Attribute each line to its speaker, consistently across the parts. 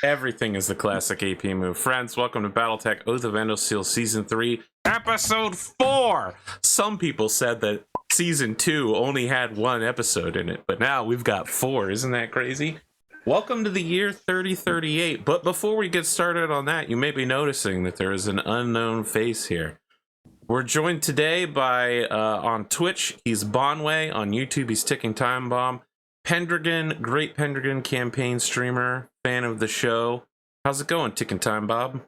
Speaker 1: Everything is the classic AP move. Friends, welcome to Battletech Oath of Endosteel Season 3, Episode 4! Some people said that Season 2 only had 1 episode in it, but now we've got 4. Isn't that crazy? Welcome to the year 3038. But before we get started on that, you may be noticing that there is an unknown face here. We're joined today by, on Twitch, he's Bonway. On YouTube, he's Ticking Time Bomb. Pendragon, great Pendragon campaign streamer, fan of the show. How's it going, Ticking Time Bob?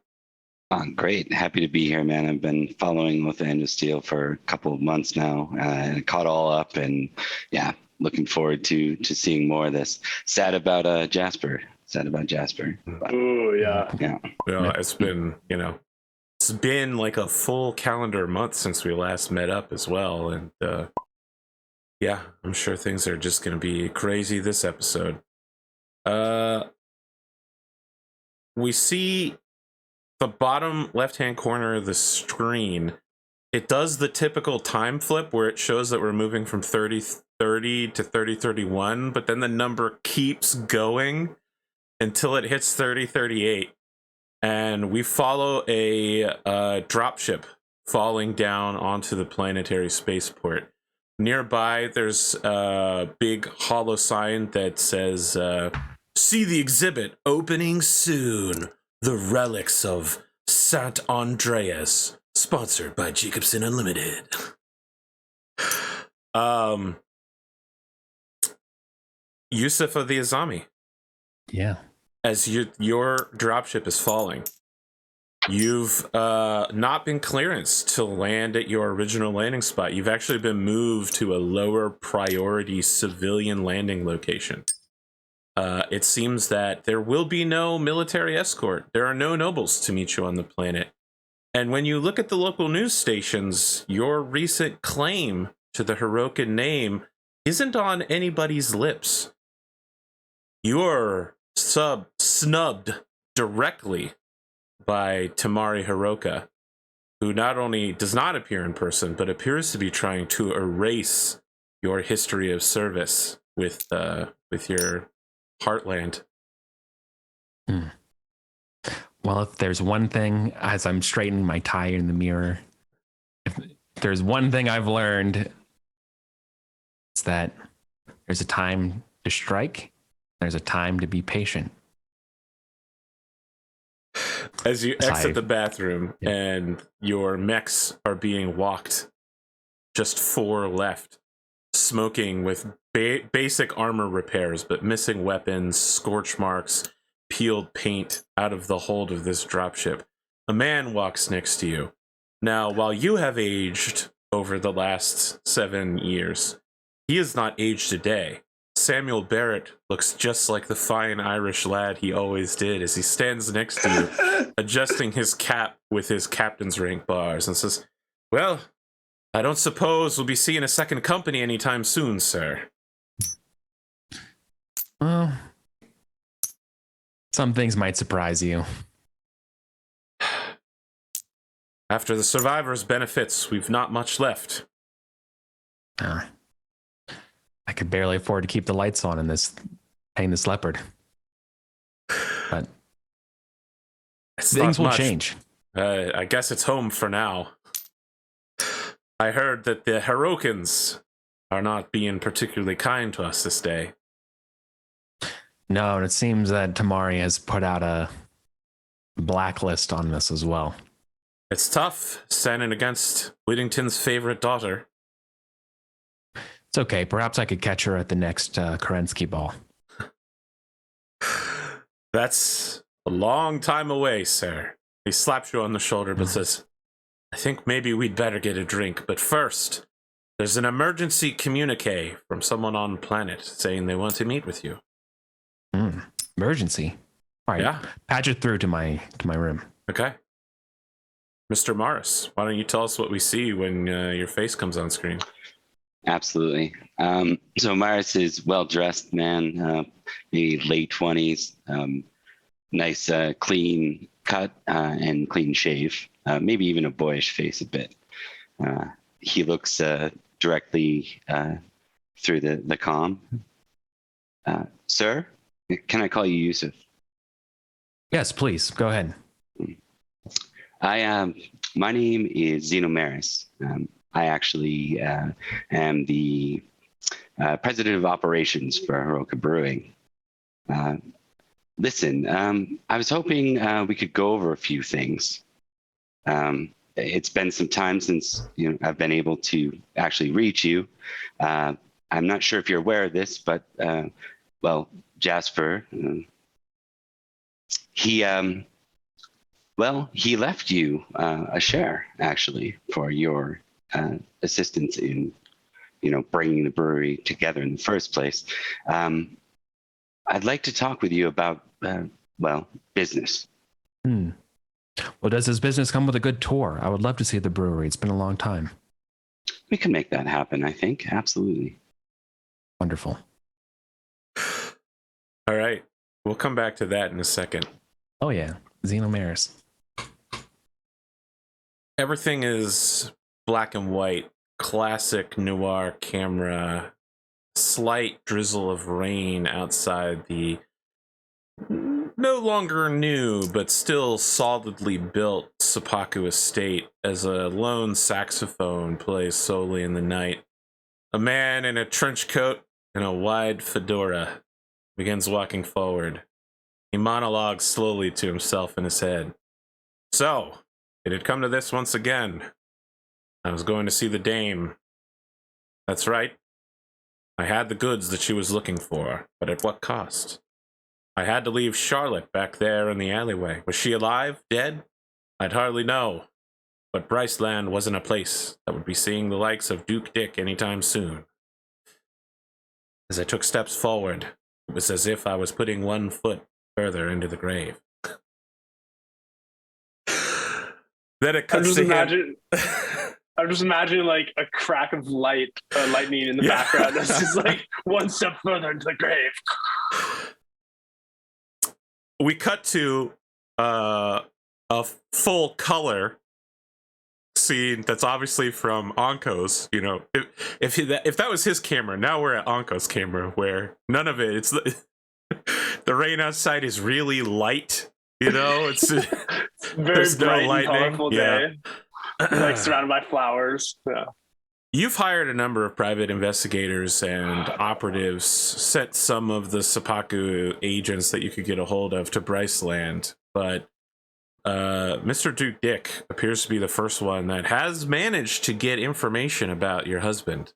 Speaker 2: Great. Happy to be here, man. I've been following with Endosteel for a couple of months now, and caught all up, and yeah, looking forward to seeing more of this. Sad about Jasper. But,
Speaker 3: oh yeah.
Speaker 1: Yeah, it's been, it's been like a full calendar month since we last met up as well, and yeah, I'm sure things are just going to be crazy this episode. We see the bottom left-hand corner of the screen. It does the typical time flip where it shows that we're moving from 3030 to 3031, but then the number keeps going until it hits 3038. And we follow a dropship falling down onto the planetary spaceport. Nearby, there's a big hollow sign that says, see the exhibit opening soon. The Relics of Sant Andreas, sponsored by Jacobson Unlimited. Yusuf of the Azami.
Speaker 4: Yeah.
Speaker 1: As your dropship is falling, you've not been clearanced to land at your original landing spot. You've actually been moved to a lower priority civilian landing location. It seems that there will be no military escort. There are no nobles to meet you on the planet. And when you look at the local news stations, your recent claim to the Hirokan name isn't on anybody's lips. You're snubbed directly by Tamari Hiroka, who not only does not appear in person, but appears to be trying to erase your history of service with your Heartland.
Speaker 4: Well, if there's one thing, as I'm straightening my tie in the mirror, if there's one thing I've learned, it's that there's a time to strike, there's a time to be patient.
Speaker 1: As you exit the bathroom, yeah, and your mechs are being walked, just 4 left, smoking with basic armor repairs, but missing weapons, scorch marks, peeled paint out of the hold of this dropship. A man walks next to you. Now, while you have aged over the last 7 years, he has not aged a day. Samuel Barrett looks just like the fine Irish lad he always did as he stands next to you, adjusting his cap with his captain's rank bars, and says, "Well, I don't suppose we'll be seeing a second company anytime soon, sir."
Speaker 4: Well, some things might surprise you.
Speaker 1: After the survivors' benefits, we've not much left.
Speaker 4: I could barely afford to keep the lights on in this painless leopard. But things will change.
Speaker 1: I guess it's home for now. I heard that the Hirokans are not being particularly kind to us this day.
Speaker 4: No, and it seems that Tamari has put out a blacklist on this as well.
Speaker 1: It's tough standing against Whittington's favorite daughter.
Speaker 4: It's okay. Perhaps I could catch her at the next Kerensky ball.
Speaker 1: That's a long time away, sir. He slaps you on the shoulder but says, "I think maybe we'd better get a drink. But first, there's an emergency communique from someone on the planet saying they want to meet with you."
Speaker 4: Emergency? All right. Yeah. Patch it through to my room.
Speaker 1: Okay. Mr. Morris, why don't you tell us what we see when your face comes on screen?
Speaker 2: Absolutely. So Morris is well-dressed man, maybe late 20s, nice clean cut and clean shave, maybe even a boyish face a bit. He looks directly through the comm. Sir, can I call you Yusuf?
Speaker 4: Yes, please go ahead.
Speaker 2: My name is Xenomaris. I actually am the president of operations for Hiroka Brewing. Listen, I was hoping we could go over a few things. It's been some time since I've been able to actually reach you. I'm not sure if you're aware of this, but well, Jasper, he left you a share actually for your assistance in bringing the brewery together in the first place. I'd like to talk with you about business.
Speaker 4: Well, does his business come with a good tour? I would love to see the brewery. It's been a long time.
Speaker 2: We can make that happen, I think. Absolutely.
Speaker 4: Wonderful.
Speaker 1: All right. We'll come back to that in a second.
Speaker 4: Oh, yeah. Xenomaris.
Speaker 1: Everything is black and white, classic noir camera, slight drizzle of rain outside the no longer new, but still solidly built Seppaku estate as a lone saxophone plays solely in the night. A man in a trench coat and a wide fedora begins walking forward. He monologues slowly to himself in his head. So, it had come to this once again. I was going to see the dame. That's right. I had the goods that she was looking for, but at what cost? I had to leave Charlotte back there in the alleyway. Was she alive? Dead? I'd hardly know. But Bryceland wasn't a place that would be seeing the likes of Duke Dick anytime soon. As I took steps forward, it was as if I was putting one foot further into the grave. Then it cuts to him.
Speaker 3: I'm just imagining like a crack of lightning in the background. This is like one step further into the grave.
Speaker 1: We cut to a full color scene that's obviously from Anko's. If that was his camera, now we're at Anko's camera, where none of it. It's the rain outside is really light. It's
Speaker 3: very
Speaker 1: there's
Speaker 3: bright
Speaker 1: no lightning.
Speaker 3: And colorful day. Like surrounded by flowers. Yeah.
Speaker 1: You've hired a number of private investigators and operatives, sent some of the Seppaku agents that you could get a hold of to Bryceland, but Mr. Duke Dick appears to be the first one that has managed to get information about your husband.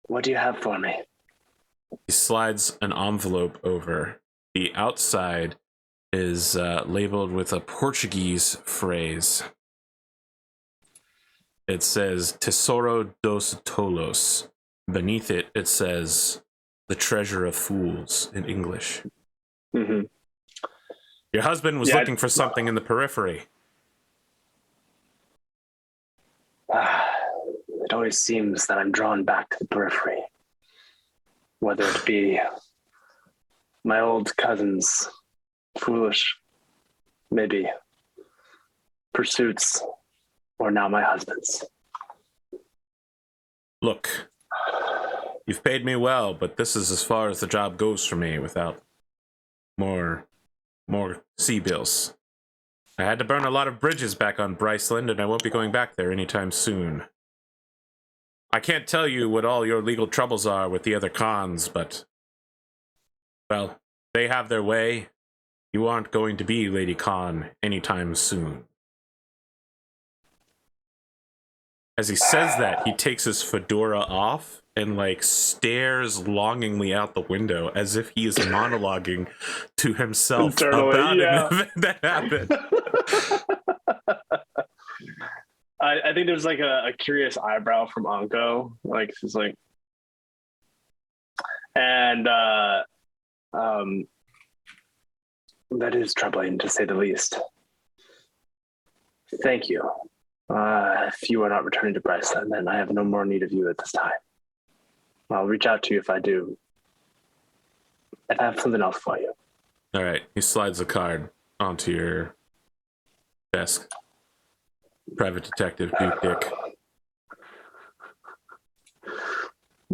Speaker 3: What do you have for me?
Speaker 1: He slides an envelope over. The outside is labeled with a Portuguese phrase. It says Tesoro dos Tolos. Beneath it, it says the treasure of fools in English.
Speaker 3: Mm-hmm.
Speaker 1: Your husband was looking for something in the periphery.
Speaker 3: It always seems that I'm drawn back to the periphery. Whether it be my old cousin's foolish, maybe, pursuits, or now my husband's.
Speaker 1: Look, you've paid me well, but this is as far as the job goes for me without more sea bills. I had to burn a lot of bridges back on Bryceland, and I won't be going back there anytime soon. I can't tell you what all your legal troubles are with the other cons, but, well, they have their way. You aren't going to be Lady Khan anytime soon. As he says that, he takes his fedora off and stares longingly out the window as if he is monologuing to himself
Speaker 3: Internally,
Speaker 1: about
Speaker 3: yeah.
Speaker 1: an event that happened.
Speaker 3: I think there's like a curious eyebrow from Anko. She's like, and that is troubling to say the least. Thank you. If you are not returning to Bryceland, then I have no more need of you at this time. I'll reach out to you if I do. If I have something else for you.
Speaker 1: All right. He slides a card onto your desk. Private Detective Duke Dick.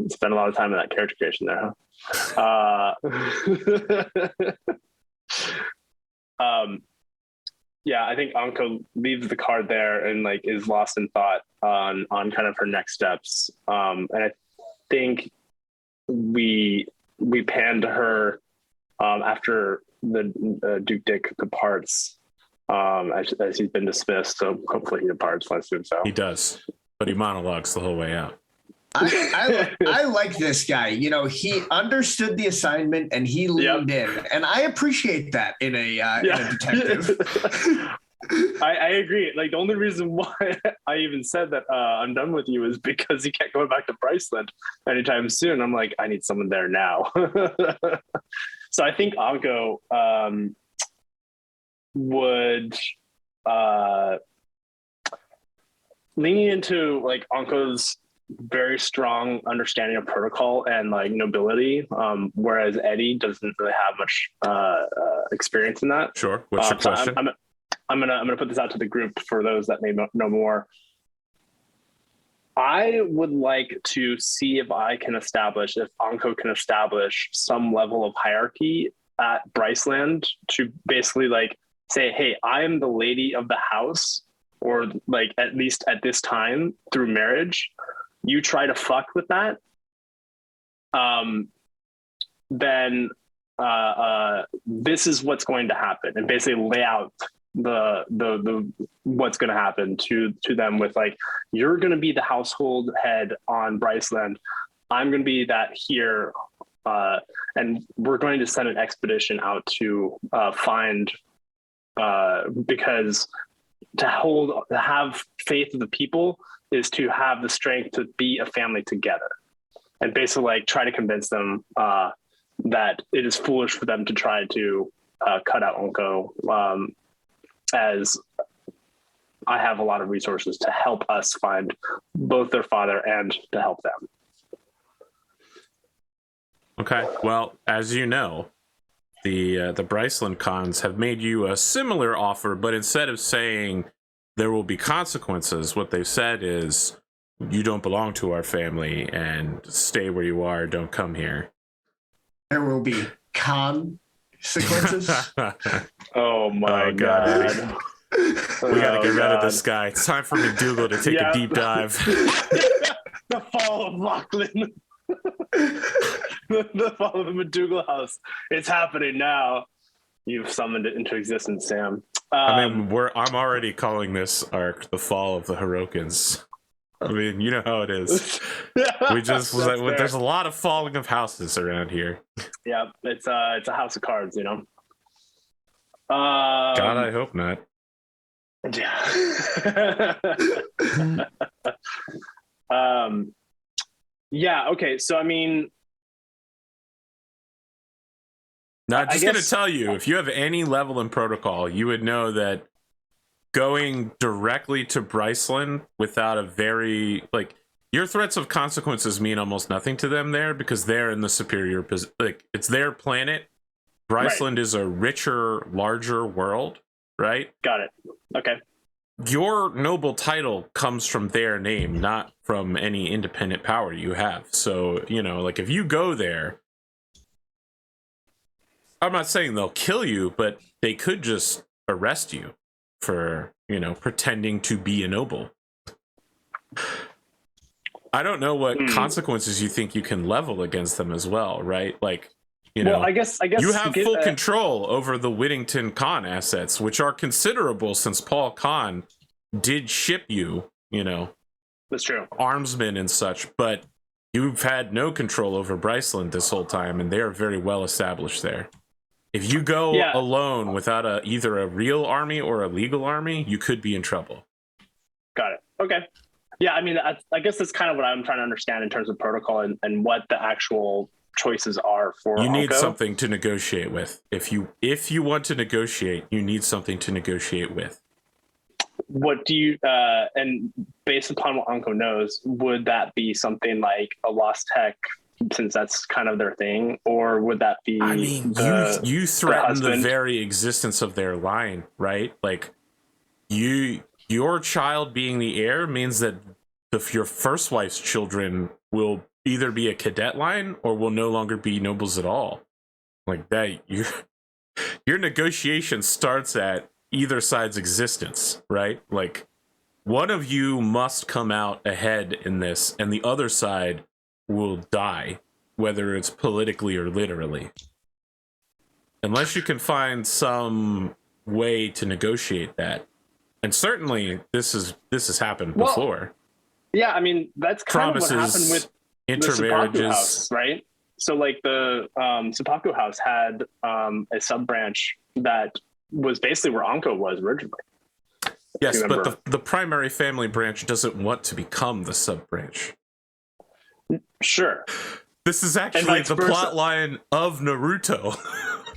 Speaker 3: spent a lot of time in that character creation there, huh? Yeah, I think Anko leaves the card there and like is lost in thought on kind of her next steps. And I think we pan to her after the Duke Dick departs, as he's been dismissed. So hopefully he departs. Let's do so.
Speaker 1: He does, but he monologues the whole way out.
Speaker 5: I like this guy. You know, he understood the assignment and he leaned in, and I appreciate that in a detective.
Speaker 3: I agree. Like the only reason why I even said that I'm done with you is because you can't go back to Bryceland anytime soon. I'm like, I need someone there now. So I think Anko would leaning into like Anko's very strong understanding of protocol and like nobility, whereas Eddie doesn't really have much experience in that.
Speaker 1: Sure. What's your question?
Speaker 3: I'm gonna put this out to the group for those that may know more. I would like to see if Anko can establish some level of hierarchy at Bryceland to basically like say, hey, I am the lady of the house, or like at least at this time through marriage. You try to fuck with that, then this is what's going to happen, and basically lay out the what's going to happen to them with like, you're going to be the household head on Bryceland. I'm going to be that here, and we're going to send an expedition out to find because to have faith of the people is to have the strength to be a family together, and basically like try to convince them that it is foolish for them to try to cut out Anko, as I have a lot of resources to help us find both their father and to help them.
Speaker 1: Okay. Well, as you know, the Bryceland cons have made you a similar offer, but instead of saying there will be consequences, what they've said is you don't belong to our family and stay where you are. Don't come here.
Speaker 5: There will be consequences.
Speaker 3: Oh my God.
Speaker 1: We gotta get rid of this guy. It's time for McDougal to take a deep dive.
Speaker 3: The fall of Lachlan. the fall of the McDougal house. It's happening now. You've summoned it into existence, Sam.
Speaker 1: I mean, I'm already calling this arc the fall of the Hirokins. I mean, you know how it is. There's a lot of falling of houses around here.
Speaker 3: Yeah, it's a house of cards, you know.
Speaker 1: God, I hope not.
Speaker 3: Yeah. Yeah. Okay. So I mean,
Speaker 1: now, I'm just going to tell you, if you have any level in protocol, you would know that going directly to Bryceland without a very, like, your threats of consequences mean almost nothing to them there because they're in the superior position. Like, it's their planet. Bryceland is a richer, larger world, right?
Speaker 3: Got it. Okay.
Speaker 1: Your noble title comes from their name, not from any independent power you have. So, you know, like, if you go there, I'm not saying they'll kill you, but they could just arrest you for, you know, pretending to be a noble. I don't know what consequences you think you can level against them as well, right? Like, you know,
Speaker 3: I guess
Speaker 1: you have full control over the Whittington Con assets, which are considerable since Paul Con did ship you, you know,
Speaker 3: that's true,
Speaker 1: armsmen and such, but you've had no control over Bryceland this whole time, and they are very well established there. If you go alone without either a real army or a legal army, you could be in trouble.
Speaker 3: Got it. Okay. Yeah, I mean, I guess that's kind of what I'm trying to understand in terms of protocol and what the actual choices are for
Speaker 1: you need
Speaker 3: Anko.
Speaker 1: Something to negotiate with. If you want to negotiate, you need something to negotiate with.
Speaker 3: What do you and based upon what Anko knows, would that be something like a lost tech, since that's kind of their thing, or would that be?
Speaker 1: I mean, you threaten the very existence of their line, right? Like your child being the heir means that your first wife's children will either be a cadet line or will no longer be nobles at all. Like that, your negotiation starts at either side's existence, right? Like one of you must come out ahead in this, and the other side will die, whether it's politically or literally. Unless you can find some way to negotiate that. And certainly this has happened before.
Speaker 3: Yeah, I mean, that's kind of what happened with
Speaker 1: intermarriages,
Speaker 3: the Seppaku house, right? So like the Seppaku house had a sub branch that was basically where Anko was originally.
Speaker 1: Yes, but the primary family branch doesn't want to become the sub branch.
Speaker 3: Sure.
Speaker 1: This is actually the plot line of Naruto.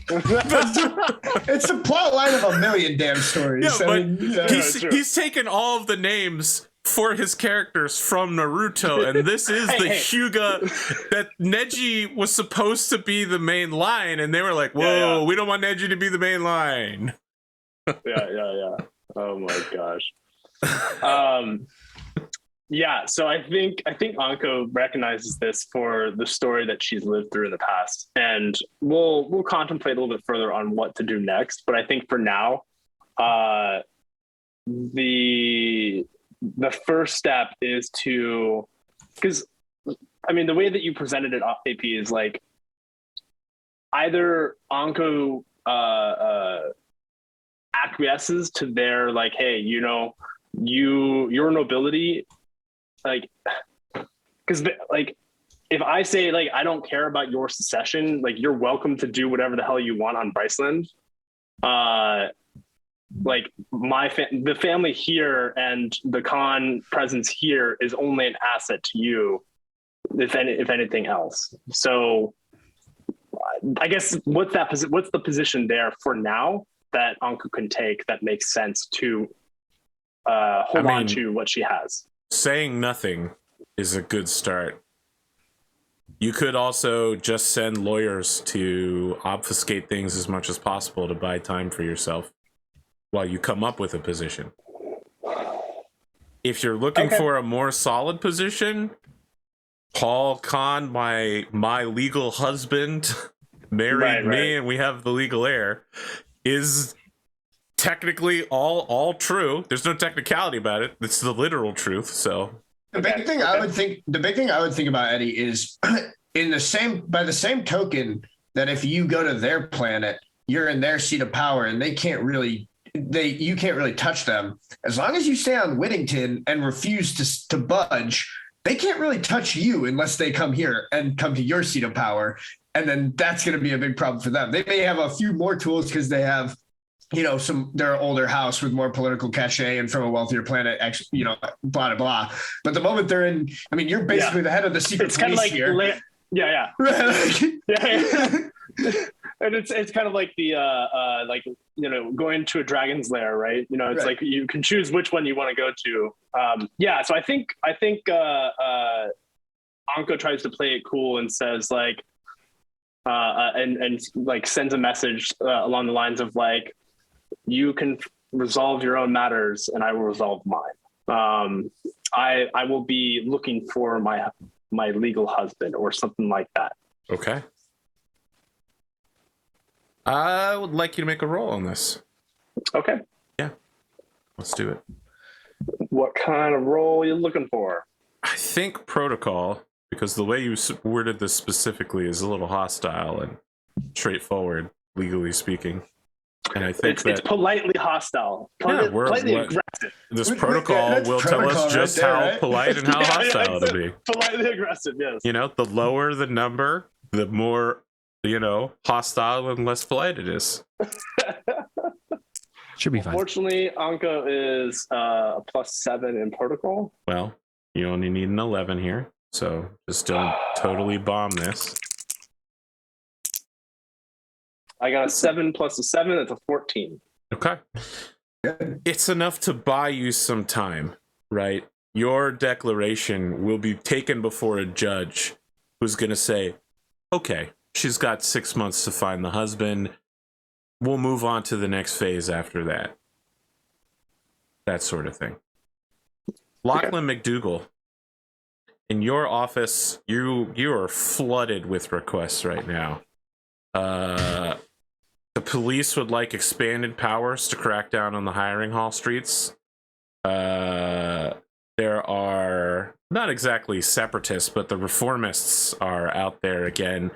Speaker 5: It's the plot line of a million damn stories.
Speaker 1: Yeah, but he's taken all of the names for his characters from Naruto, and this is the Hyuga that Neji was supposed to be the main line, and they were like, whoa, we don't want Neji to be the main line.
Speaker 3: Yeah. Oh my gosh. Yeah, so I think Anko recognizes this for the story that she's lived through in the past, and we'll contemplate a little bit further on what to do next. But I think for now, the first step is to, because I mean the way that you presented it, AP, is like either Anko acquiesces to their like, hey, you know, your nobility. Like, because like, if I say like I don't care about your succession, like you're welcome to do whatever the hell you want on Bryceland. Like the family here and the Khan presence here is only an asset to you, if anything else. So, I guess what's the position there for now that Anko can take that makes sense to hold on to what she has.
Speaker 1: Saying nothing is a good start. You could also just send lawyers to obfuscate things as much as possible to buy time for yourself while you come up with a position. If you're looking for a more solid position, Paul Khan, my legal husband, married me and we have the legal heir, is technically all true. There's no technicality about it. It's the literal truth. So
Speaker 5: the big thing I would think about, Eddie, is by the same token that if you go to their planet, you're in their seat of power and you can't really touch them. As long as you stay on Whittington and refuse to budge, they can't really touch you unless they come here and come to your seat of power. And then that's going to be a big problem for them. They may have a few more tools because they have, you know, they're an older house with more political cachet and from a wealthiher planet, actually, you know, blah, blah, blah. But the moment they're in, I mean, you're basically the head of the secret police here.
Speaker 3: Yeah. And it's kind of like the, like, you know, going to a dragon's lair, right? You know, it's like you can choose which one you want to go to. So I think Anko tries to play it cool and says like, and like sends a message along the lines of like, you can resolve your own matters and I will resolve mine. I will be looking for my legal husband or something like that.
Speaker 1: Okay. I would like you to make a roll on this.
Speaker 3: Okay.
Speaker 1: Yeah. Let's do it.
Speaker 3: What kind of roll are you looking for?
Speaker 1: I think protocol, because the way you worded this specifically is a little hostile and straightforward, legally speaking. And I think it's
Speaker 3: politely hostile. Politely aggressive.
Speaker 1: This protocol will tell us just how polite and how hostile it'll be.
Speaker 3: Politely aggressive, yes.
Speaker 1: You know, the lower the number, the more, you know, hostile and less polite it is.
Speaker 4: Should be fine.
Speaker 3: Unfortunately, Anko is a +7 in protocol.
Speaker 1: Well, you only need an 11 here, so just don't totally bomb this.
Speaker 3: I got a 7 plus a 7. That's a 14.
Speaker 1: Okay. It's enough to buy you some time, right? Your declaration will be taken before a judge who's going to say, okay, she's got 6 months to find the husband. We'll move on to the next phase after that. That sort of thing. Lachlan McDougall, in your office, you are flooded with requests right now. The police would like expanded powers to crack down on the hiring hall streets. There are not exactly separatists, but the reformists are out there again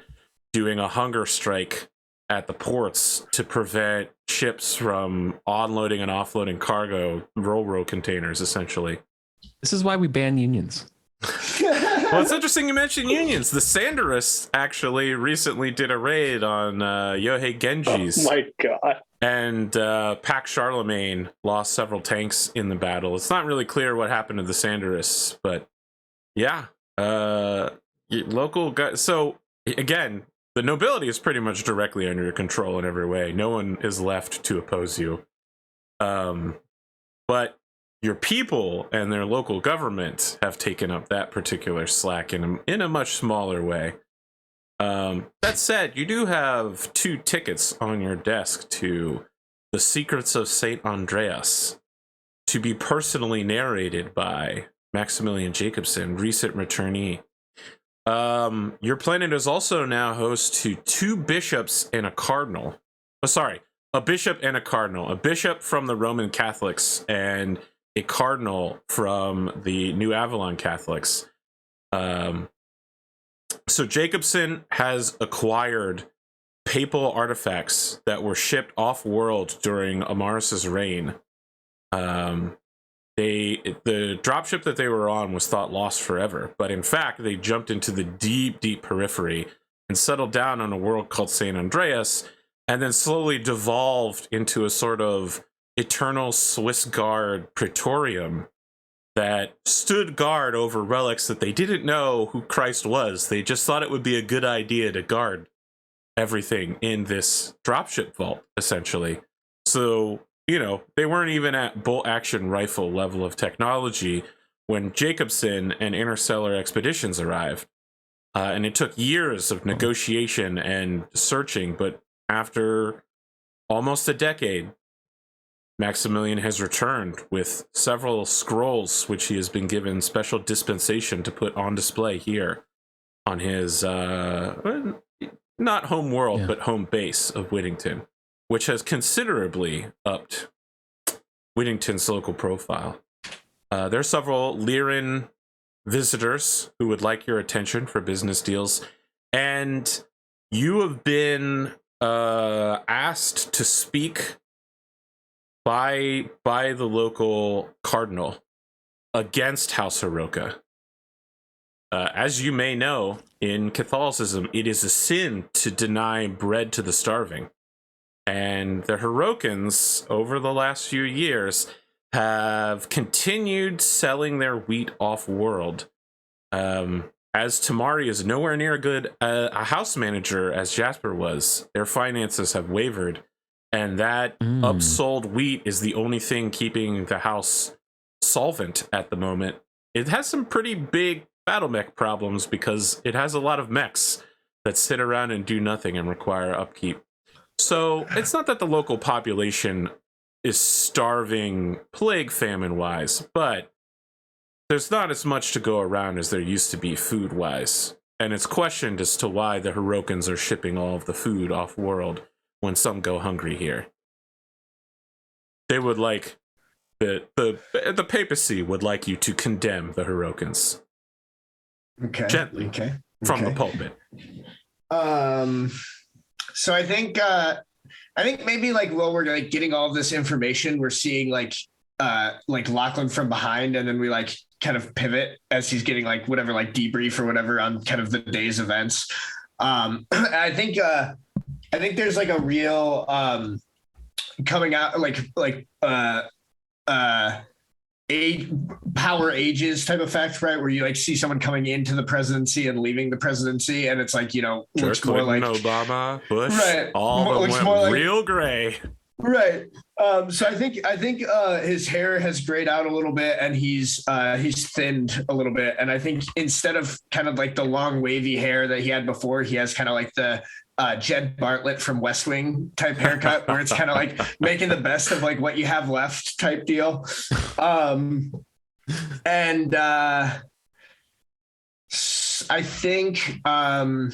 Speaker 1: doing a hunger strike at the ports to prevent ships from onloading and offloading cargo, ro-ro containers, essentially.
Speaker 4: This is why we ban unions.
Speaker 1: Well, it's interesting you mentioned unions. The Sanderists actually recently did a raid on Yohei Genji's.
Speaker 3: Oh my god.
Speaker 1: And Pax Charlemagne lost several tanks in the battle. It's not really clear what happened to the Sanderists, but yeah. Local guys. So, again, the nobility is pretty much directly under your control in every way. No one is left to oppose you. But your people and their local government have taken up that particular slack in a much smaller way. That said, you do have 2 tickets on your desk to The Secrets of St. Andreas, to be personally narrated by Maximilian Jacobson, recent returnee. Your planet is also now host to 2 bishops and a cardinal. Oh, sorry, a bishop and a cardinal. A bishop from the Roman Catholics and a cardinal from the New Avalon Catholics. So Jacobson has acquired papal artifacts that were shipped off-world during Amaris's reign. The dropship that they were on was thought lost forever, but in fact, they jumped into the deep, deep periphery and settled down on a world called St. Andreas, and then slowly devolved into a sort of eternal Swiss Guard praetorium that stood guard over relics that they didn't know who Christ was. They just thought it would be a good idea to guard everything in this dropship vault, essentially. So, you know, they weren't even at bolt action rifle level of technology when Jacobson and Interstellar Expeditions arrived. And it took years of negotiation and searching, but after almost a decade, Maximilian has returned with several scrolls, which he has been given special dispensation to put on display here on his, not home world, but home base of Whittington, which has considerably upped Whittington's local profile. There are several Lyran visitors who would like your attention for business deals, and you have been asked to speak by the local cardinal against House Hiroka. As you may know, in Catholicism, it is a sin to deny bread to the starving. And the Hirokans, over the last few years, have continued selling their wheat off-world. As Tamari is nowhere near a house manager as Jasper was, their finances have wavered. And that upsold wheat is the only thing keeping the house solvent at the moment. It has some pretty big Battlemech problems because it has a lot of mechs that sit around and do nothing and require upkeep. So it's not that the local population is starving plague famine wise, but there's not as much to go around as there used to be food wise. And it's questioned as to why the Hirokans are shipping all of the food off world when some go hungry here. They would like the papacy would like you to condemn the Hirokans.
Speaker 5: Okay.
Speaker 1: Gently.
Speaker 5: Okay.
Speaker 1: From the pulpit.
Speaker 5: So I think maybe like while we're like getting all of this information, we're seeing like Lachlan from behind, and then we like kind of pivot as he's getting like whatever like debrief or whatever on kind of the day's events. I think there's like a real coming out power ages type effect, right? Where you like see someone coming into the presidency and leaving the presidency, and it's like, you know, looks more like
Speaker 1: Obama, Bush,
Speaker 5: right?
Speaker 1: All of them went real gray.
Speaker 5: Right. So I think his hair has grayed out a little bit, and he's thinned a little bit. And I think instead of kind of like the long wavy hair that he had before, he has kind of like the Jed Bartlett from West Wing type haircut, where it's kind of like making the best of like what you have left type deal. And I think trying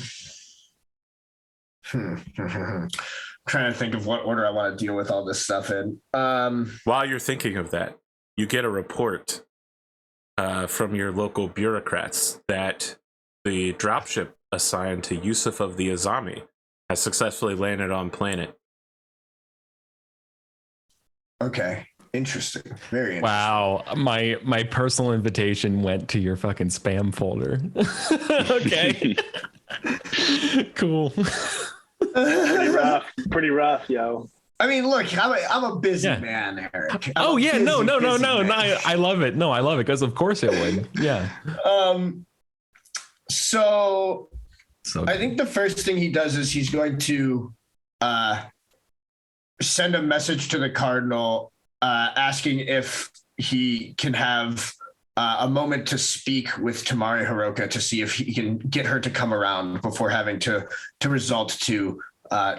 Speaker 5: to think of what order I want to deal with all this stuff in.
Speaker 1: While you're thinking of that, you get a report from your local bureaucrats that the dropship assigned to Yusuf of the Azami has successfully landed on planet.
Speaker 5: Okay. Interesting. Very interesting.
Speaker 4: Wow, my personal invitation went to your fucking spam folder. Okay. Cool.
Speaker 3: Pretty rough, yo.
Speaker 5: I mean, look, I'm a busy man, Eric.
Speaker 4: No.
Speaker 5: Man.
Speaker 4: I love it. No, I love it because of course it would. Yeah.
Speaker 5: So
Speaker 4: So
Speaker 5: I think the first thing he does is he's going to send a message to the Cardinal asking if he can have a moment to speak with Tamari Hiroka to see if he can get her to come around before having to resort to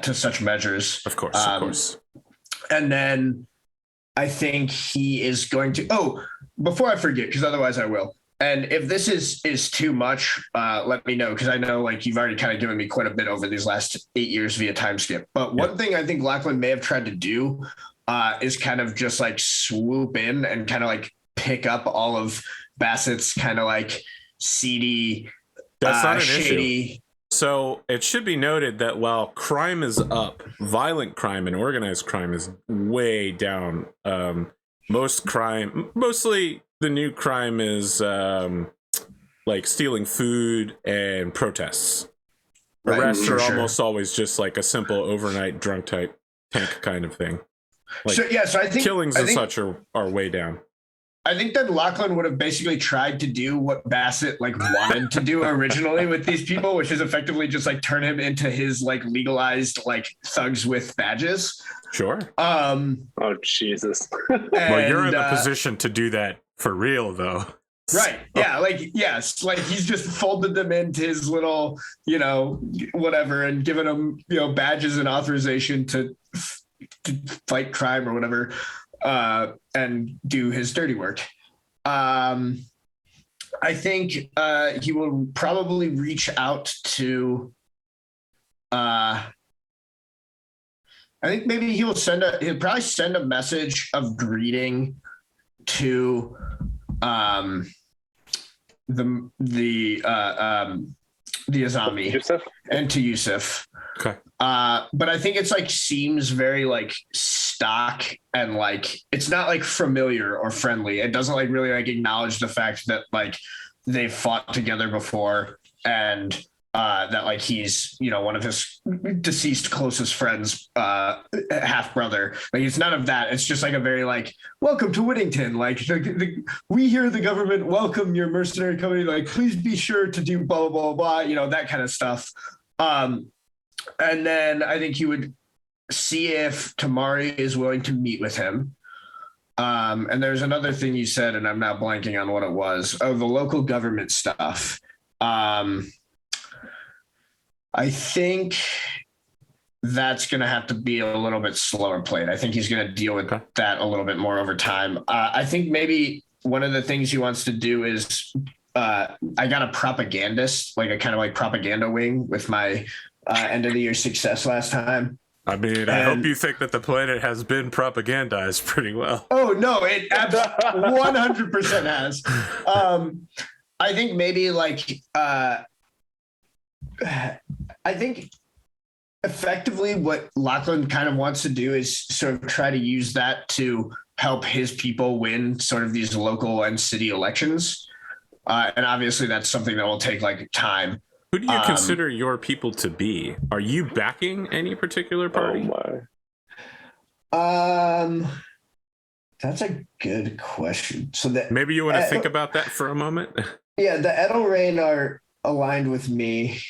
Speaker 5: such measures.
Speaker 1: Of course.
Speaker 5: And then I think he is going to. Oh, before I forget, because otherwise I will. And if this is too much, let me know, because I know like you've already kind of given me quite a bit over these last 8 years via time skip. But one thing I think Lachlan may have tried to do is kind of just like swoop in and kind of like pick up all of Bassett's kind of like seedy,
Speaker 1: that's not an
Speaker 5: shady.
Speaker 1: issue. So it should be noted that while crime is up, violent crime and organized crime is way down. Mostly the new crime is like stealing food and protests. The rest are almost always just like a simple overnight drunk tank kind of thing. Like,
Speaker 5: so I think
Speaker 1: killings and such are way down.
Speaker 5: I think that Lachlan would have basically tried to do what Bassett like wanted to do originally with these people, which is effectively just like turn him into his like legalized like thugs with badges.
Speaker 1: Sure.
Speaker 3: Oh Jesus.
Speaker 1: Well, you're in the position to do that for real, though.
Speaker 5: Right. Yeah. Like, yes. Like he's just folded them into his little, whatever, and given them, badges and authorization to fight crime or whatever, and do his dirty work. I think he will probably reach out to. I think maybe he'll probably send a message of greeting to the Azami
Speaker 3: Yusuf?
Speaker 5: and to Yusuf.
Speaker 1: Okay.
Speaker 5: But I think it's like seems very like stock and like it's not like familiar or friendly. It doesn't like really like acknowledge the fact that like they've fought together before and that like he's one of his deceased closest friends, half brother. Like it's none of that. It's just like a very like welcome to Whittington. Like we here the government welcome your mercenary company. Like please be sure to do blah blah blah blah. That kind of stuff. And then I think he would see if Tamari is willing to meet with him. And there's another thing you said, and I'm now blanking on what it was. Oh, the local government stuff. I think that's going to have to be a little bit slower played. I think he's going to deal with that a little bit more over time. I think maybe one of the things he wants to do is I got a propagandist, like a kind of like propaganda wing with my end of the year success last time.
Speaker 1: I mean, I hope you think that the planet has been propagandized pretty well.
Speaker 5: Oh, no, it 100% has. I think maybe like, I think effectively what Lachlan kind of wants to do is sort of try to use that to help his people win sort of these local and city elections. And obviously that's something that will take like time.
Speaker 1: Who do you consider your people to be? Are you backing any particular party?
Speaker 3: Oh my.
Speaker 5: That's a good question. So that
Speaker 1: maybe you want to think about that for a moment.
Speaker 5: Yeah, the Edelrain are aligned with me.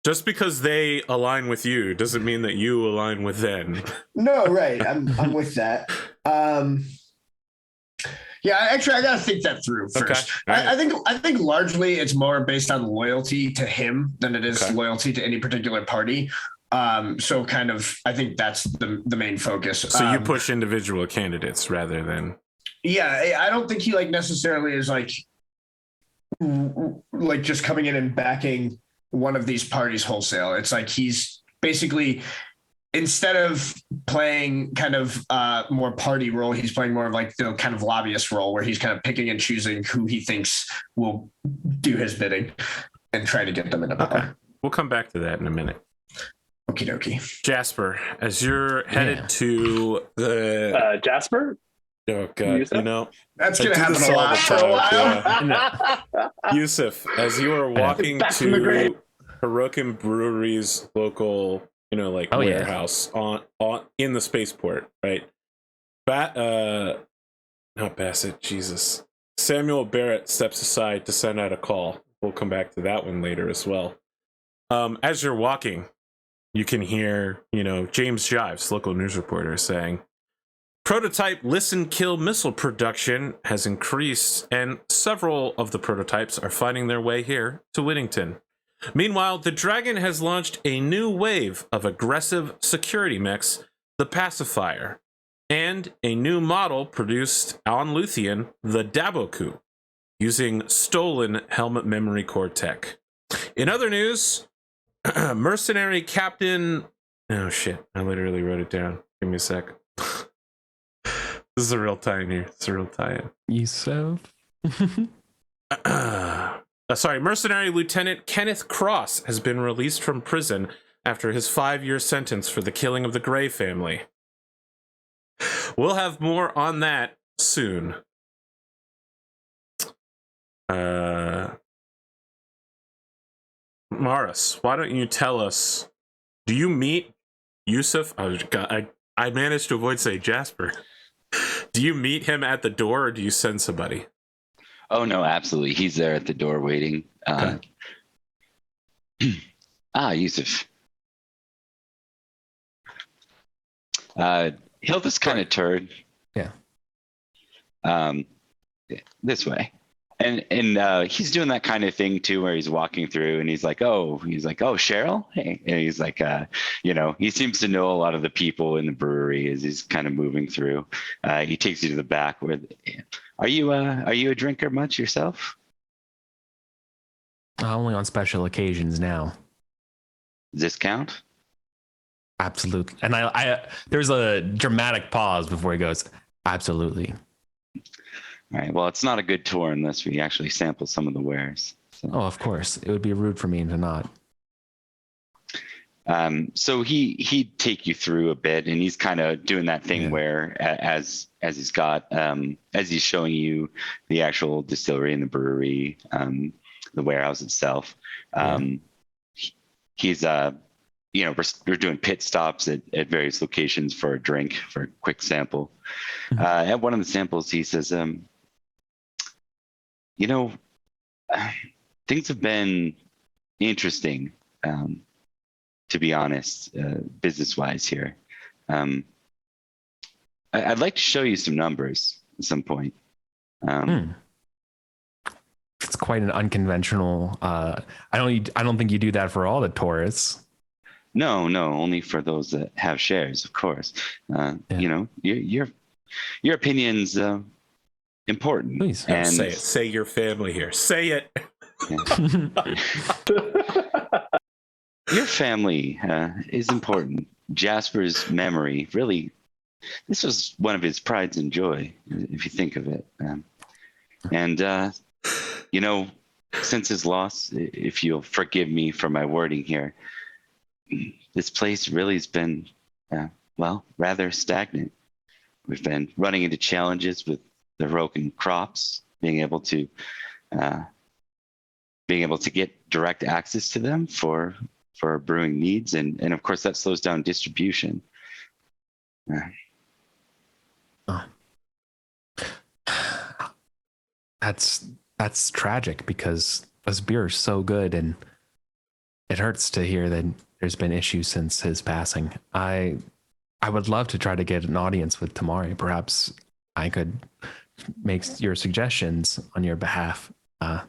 Speaker 1: Just because they align with you doesn't mean that you align with them.
Speaker 5: No, right. I'm with that. Yeah, actually, I gotta think that through first. Okay. Right. I think largely it's more based on loyalty to him than it is loyalty to any particular party. So kind of, I think that's the main focus.
Speaker 1: So you push individual candidates rather than.
Speaker 5: Yeah, I don't think he like necessarily is like like just coming in and backing one of these parties wholesale. It's like he's basically, instead of playing kind of more party role, he's playing more of like the kind of lobbyist role where he's kind of picking and choosing who he thinks will do his bidding and try to get them into power.
Speaker 1: We'll come back to that in a minute.
Speaker 5: Okie dokie.
Speaker 1: Jasper, as you're headed to the
Speaker 3: Jasper?
Speaker 1: oh god,
Speaker 3: Yusuf?
Speaker 1: you know
Speaker 5: That's
Speaker 1: I
Speaker 5: going to
Speaker 1: do
Speaker 5: happen
Speaker 1: this
Speaker 5: a
Speaker 1: all
Speaker 5: lot
Speaker 1: the
Speaker 5: for a
Speaker 1: time,
Speaker 5: while.
Speaker 1: yeah. Yusuf, as you are walking
Speaker 3: Back from the grave.
Speaker 1: to Hirokin Brewery's local, like warehouse on in the spaceport, right? Not Bassett, Jesus. Samuel Barrett steps aside to send out a call. We'll come back to that one later as well. As you're walking, you can hear, James Jives, local news reporter, saying, prototype listen kill missile production has increased, and several of the prototypes are finding their way here to Whittington. Meanwhile, the Dragon has launched a new wave of aggressive security mechs, the Pacifier, and a new model produced on Luthien, the Daboku, using stolen helmet memory core tech. In other news, mercenary captain... Oh shit, I literally wrote it down. Give me a sec. This is a real tie-in here. It's a real tie-in.
Speaker 4: Yusuf.
Speaker 1: Mercenary Lieutenant Kenneth Cross has been released from prison after his 5-year sentence for the killing of the Gray family. We'll have more on that soon. Maris, why don't you tell us, do you meet Yusuf? I managed to avoid saying Jasper. Do you meet him at the door, or do you send somebody?
Speaker 2: Oh no, absolutely. He's there at the door waiting.
Speaker 1: Okay.
Speaker 2: Yusuf. He'll just kind of turn.
Speaker 4: Yeah.
Speaker 2: This way. And he's doing that kind of thing too, where he's walking through and he's like, oh, Cheryl. Hey. And he's like, he seems to know a lot of the people in the brewery as he's kind of moving through. He takes you to the back where, are you a drinker much yourself?
Speaker 4: Only on special occasions now.
Speaker 2: Does this count?
Speaker 4: Absolutely. And I there's a dramatic pause before he goes, absolutely.
Speaker 2: All right. Well, it's not a good tour unless we actually sample some of the wares. So.
Speaker 4: Oh, of course. It would be rude for me to not.
Speaker 2: So he'd take you through a bit, and he's kind of doing that thing where as he's got as he's showing you the actual distillery and the brewery, the warehouse itself. He's we're doing pit stops at various locations for a drink, for a quick sample. At one of the samples, he says, things have been interesting, to be honest, business-wise here. I'd like to show you some numbers at some point.
Speaker 4: It's quite an unconventional. I don't think you do that for all the tourists.
Speaker 2: No, only for those that have shares, of course. Your opinion's important.
Speaker 4: Please.
Speaker 2: And
Speaker 1: say it. Say your family here. Say it.
Speaker 2: Your family is important. Jasper's memory, really, this was one of his prides and joy, if you think of it. Since his loss, if you'll forgive me for my wording here, this place really has been, rather stagnant. We've been running into challenges with the broken crops, being able to get direct access to them for our brewing needs, and of course that slows down distribution.
Speaker 4: That's tragic, because this beer is so good, and it hurts to hear that there's been issues since his passing. I would love to try to get an audience with Tamari. Perhaps I could make your suggestions on your behalf. But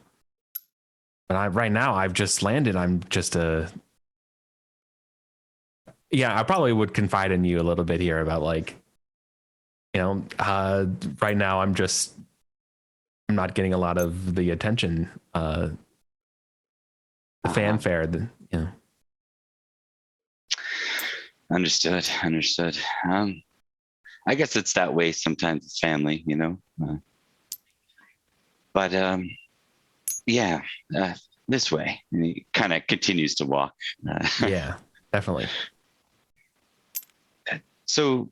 Speaker 4: right now I've just landed. I'm just I probably would confide in you a little bit here about right now I'm just I'm not getting a lot of the attention, the fanfare.
Speaker 2: Understood. I guess it's that way sometimes. It's family, but yeah, this way. And he kind of continues to walk.
Speaker 4: Yeah, definitely.
Speaker 2: So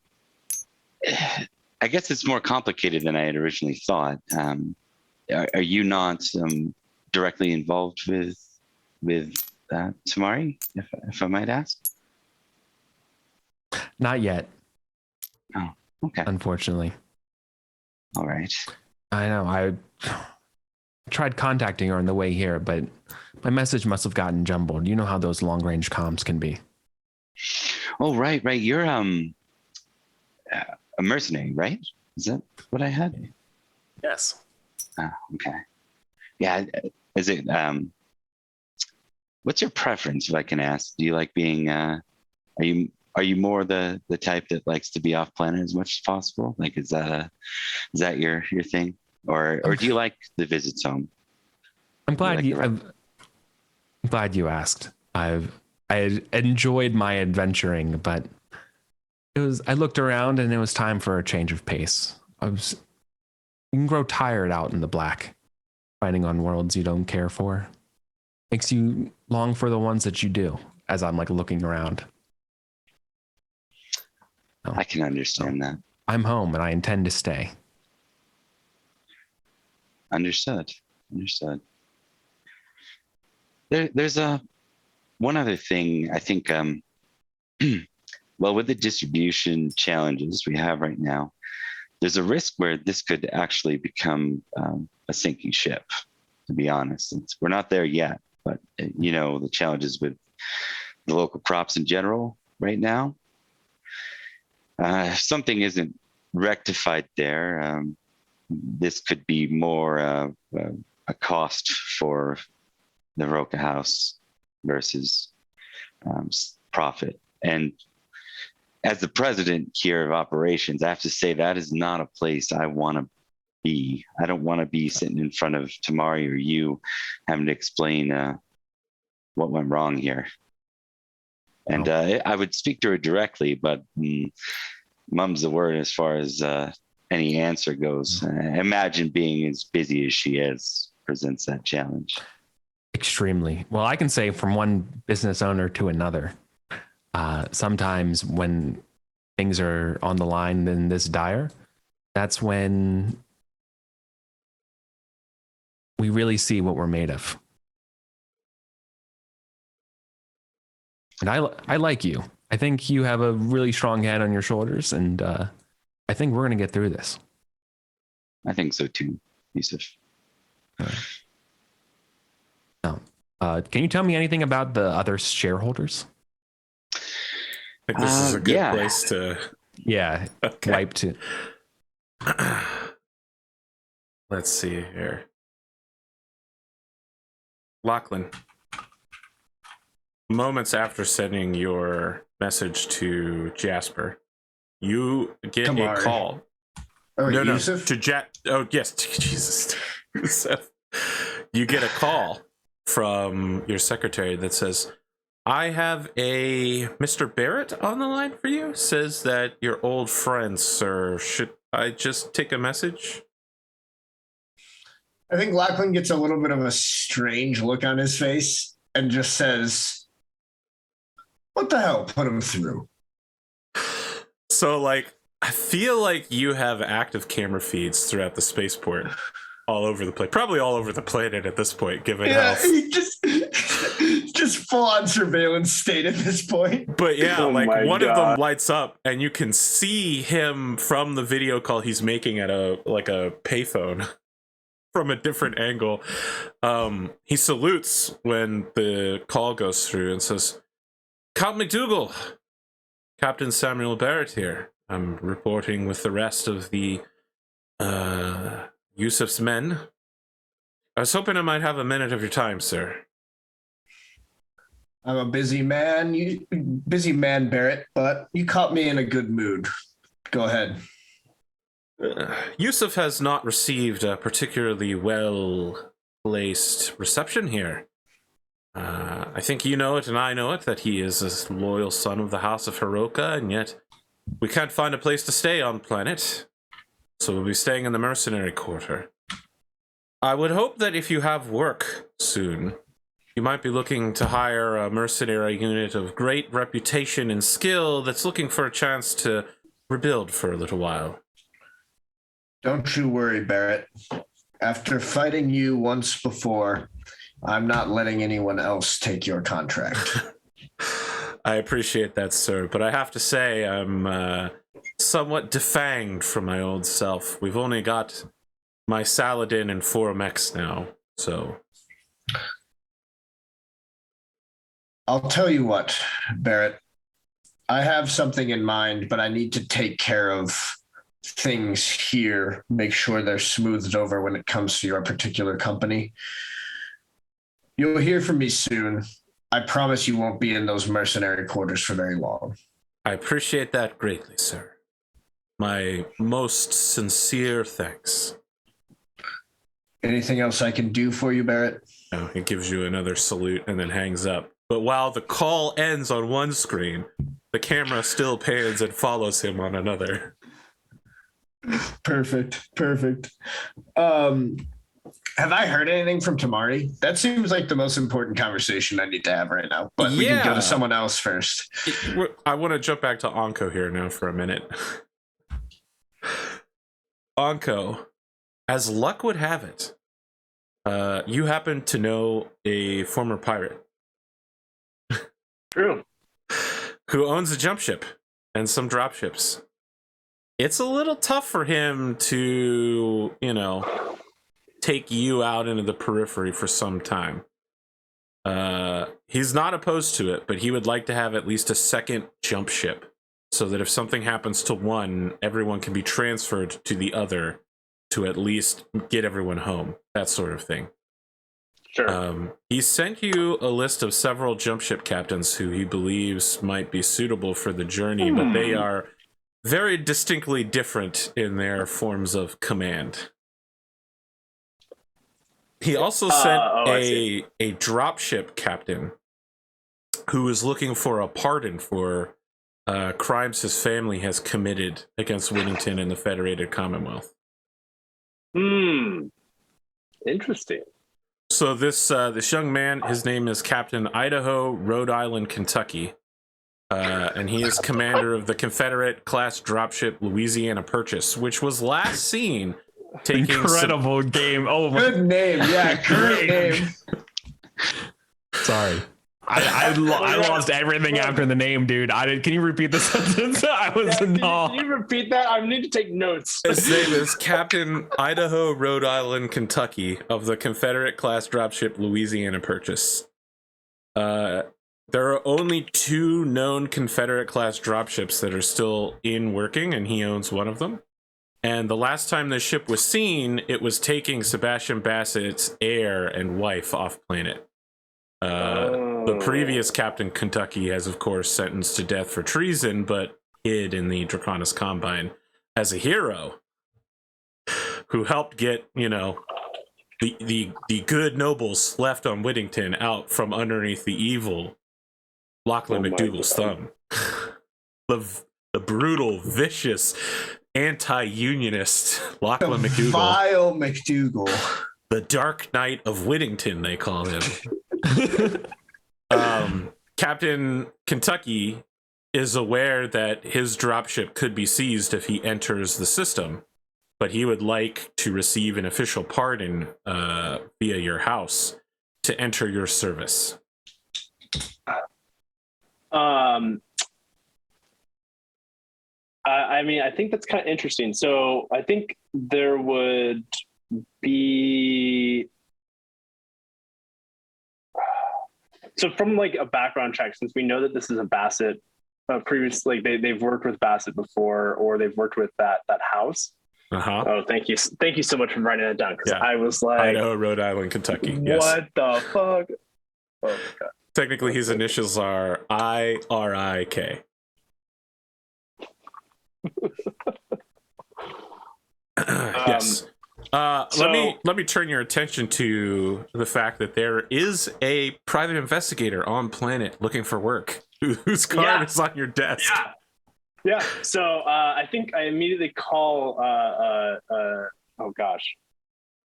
Speaker 2: I guess it's more complicated than I had originally thought. Are you not directly involved with Tamari, if I might ask?
Speaker 4: Not yet.
Speaker 2: Oh, okay.
Speaker 4: Unfortunately.
Speaker 2: All right.
Speaker 4: I know. I tried contacting her on the way here, but my message must have gotten jumbled. You know how those long range comms can be.
Speaker 2: Oh, right. You're a mercenary, right? Is that what I had?
Speaker 4: Yes.
Speaker 2: Oh, okay. Yeah. Is it? What's your preference, if I can ask? Do you like being? Are you more the type that likes to be off planet as much as possible? Like, is that your thing, or do you like the visits home?
Speaker 4: I'm glad I'm glad you asked. I enjoyed my adventuring, but I looked around and it was time for a change of pace. You can grow tired out in the black, fighting on worlds you don't care for. Makes you long for the ones that you do, as I'm like looking around.
Speaker 2: I can understand that.
Speaker 4: I'm home and I intend to stay.
Speaker 2: Understood. There's one other thing I think, well, with the distribution challenges we have right now, there's a risk where this could actually become a sinking ship, to be honest. We're not there yet, but the challenges with the local crops in general right now, if something isn't rectified there, this could be more a cost for the Roca House versus profit. And as the president here of operations, I have to say that is not a place I want to be. I don't want to be sitting in front of Tamari or you having to explain what went wrong here. And I would speak to her directly, but mum's the word as far as any answer goes. Imagine being as busy as she is presents that challenge.
Speaker 4: Extremely. Well, I can say from one business owner to another, sometimes when things are on the line in this dire, that's when we really see what we're made of. And I like you. I think you have a really strong head on your shoulders, and I think we're going to get through this.
Speaker 2: I think so too, Yusuf.
Speaker 4: Can you tell me anything about the other shareholders?
Speaker 1: I think this is a good place to...
Speaker 4: Yeah,
Speaker 1: okay.
Speaker 4: Wipe to...
Speaker 1: Let's see here. Lachlan, moments after sending your message to Jasper, you get a call.
Speaker 5: Oh,
Speaker 1: no,
Speaker 5: Yusuf?
Speaker 1: Oh, yes, Jesus. You get a call from your secretary that says, I have a Mr. Barrett on the line for you. Says that your old friend, sir. Should I just take a message?
Speaker 5: I think Lachlan gets a little bit of a strange look on his face and just says, what the hell put him through?
Speaker 1: So, like, I feel like you have active camera feeds throughout the spaceport. All over the place, probably all over the planet at this point, given how
Speaker 5: he just full on surveillance state at this point.
Speaker 1: But yeah, one of them lights up, and you can see him from the video call he's making at a payphone from a different angle. He salutes when the call goes through and says, "Count McDougal, Captain Samuel Barrett here. I'm reporting with the rest of the Yusuf's men. I was hoping I might have a minute of your time, sir."
Speaker 5: I'm a busy man, Barrett, but you caught me in a good mood. Go ahead.
Speaker 1: Yusuf has not received a particularly well-placed reception here. I think you know it and I know it, that he is a loyal son of the House of Hiroka, and yet we can't find a place to stay on planet, so we'll be staying in the mercenary quarter. I would hope that if you have work soon, you might be looking to hire a mercenary unit of great reputation and skill that's looking for a chance to rebuild for a little while.
Speaker 5: Don't you worry, Barrett. After fighting you once before, I'm not letting anyone else take your contract.
Speaker 1: I appreciate that, sir, but I have to say I'm somewhat defanged from my old self. We've only got my Saladin and 4 mechs now, so...
Speaker 5: I'll tell you what, Barrett. I have something in mind, but I need to take care of things here, make sure they're smoothed over when it comes to your particular company. You'll hear from me soon. I promise you won't be in those mercenary quarters for very long.
Speaker 1: I appreciate that greatly, sir. My most sincere thanks.
Speaker 5: Anything else I can do for you, Barrett?
Speaker 1: No, he gives you another salute and then hangs up. But while the call ends on one screen, the camera still pans and follows him on another.
Speaker 5: Perfect. Have I heard anything from Tamari? That seems like the most important conversation I need to have right now. But we can go to someone else first.
Speaker 1: I want to jump back to Anko here now for a minute. Anko, as luck would have it, you happen to know a former pirate.
Speaker 3: True.
Speaker 1: Who owns a jump ship and some drop ships. It's a little tough for him to, take you out into the periphery for some time. He's not opposed to it, but he would like to have at least a second jump ship so that if something happens to one, everyone can be transferred to the other to at least get everyone home, that sort of thing.
Speaker 3: Sure.
Speaker 1: He sent you a list of several jump ship captains who he believes might be suitable for the journey, but they are very distinctly different in their forms of command. He also sent a dropship captain who is looking for a pardon for crimes his family has committed against Whittington and the Federated Commonwealth.
Speaker 3: Interesting.
Speaker 1: So this young man, his name is Captain Idaho, Rhode Island, Kentucky, and he is commander of the Confederate class dropship Louisiana Purchase, which was last seen taking
Speaker 4: incredible game. Oh,
Speaker 5: good name, yeah, great name.
Speaker 4: Sorry, I lost everything after the name, dude. Can you repeat the sentence? I was
Speaker 3: Can you repeat that? I need to take notes.
Speaker 1: His name is Captain Idaho, Rhode Island, Kentucky of the Confederate class dropship Louisiana Purchase. There are only 2 known Confederate class dropships that are still in working, and he owns one of them. And the last time the ship was seen, it was taking Sebastian Bassett's heir and wife off planet. The previous Captain Kentucky has, of course, sentenced to death for treason, but hid in the Draconis Combine as a hero who helped get, the good nobles left on Whittington out from underneath the evil Lachlan McDougal's thumb. The brutal, vicious, anti-unionist Lachlan McDougal.
Speaker 5: Vile McDougal.
Speaker 1: The Dark Knight of Whittington, they call him. Captain Kentucky is aware that his dropship could be seized if he enters the system, but he would like to receive an official pardon via your house to enter your service.
Speaker 3: I think that's kind of interesting. So I think there would be... So from like a background check, since we know that this is a Bassett, previously they've worked with Bassett before, or they've worked with that house. Oh, thank you so much for writing that down, because I was like,
Speaker 1: Idaho, Rhode Island, Kentucky. Yes.
Speaker 3: What the fuck? Oh my god.
Speaker 1: Technically, his initials are IRIK. Nice. Let me turn your attention to the fact that there is a private investigator on planet looking for work whose card is on your desk.
Speaker 3: Yeah. So I think I immediately call oh gosh,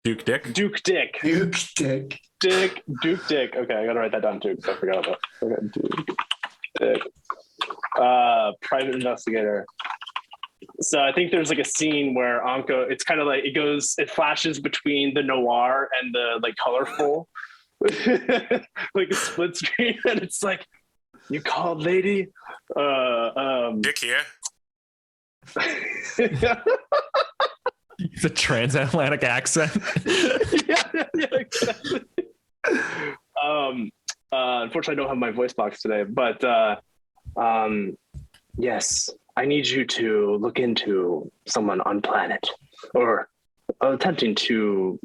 Speaker 1: Duke Dick.
Speaker 3: Duke Dick. Duke Dick. Okay, I gotta write that down too because I forgot about that. Okay, Duke Dick. Private investigator. So I think there's like a scene where Anko, it's kind of like it flashes between the noir and the like colorful, like a split screen, and it's like, you called, lady?
Speaker 1: Dick here.
Speaker 4: The transatlantic accent.
Speaker 3: yeah, exactly. Unfortunately, I don't have my voice box today, but yes, I need you to look into someone on planet, or attempting to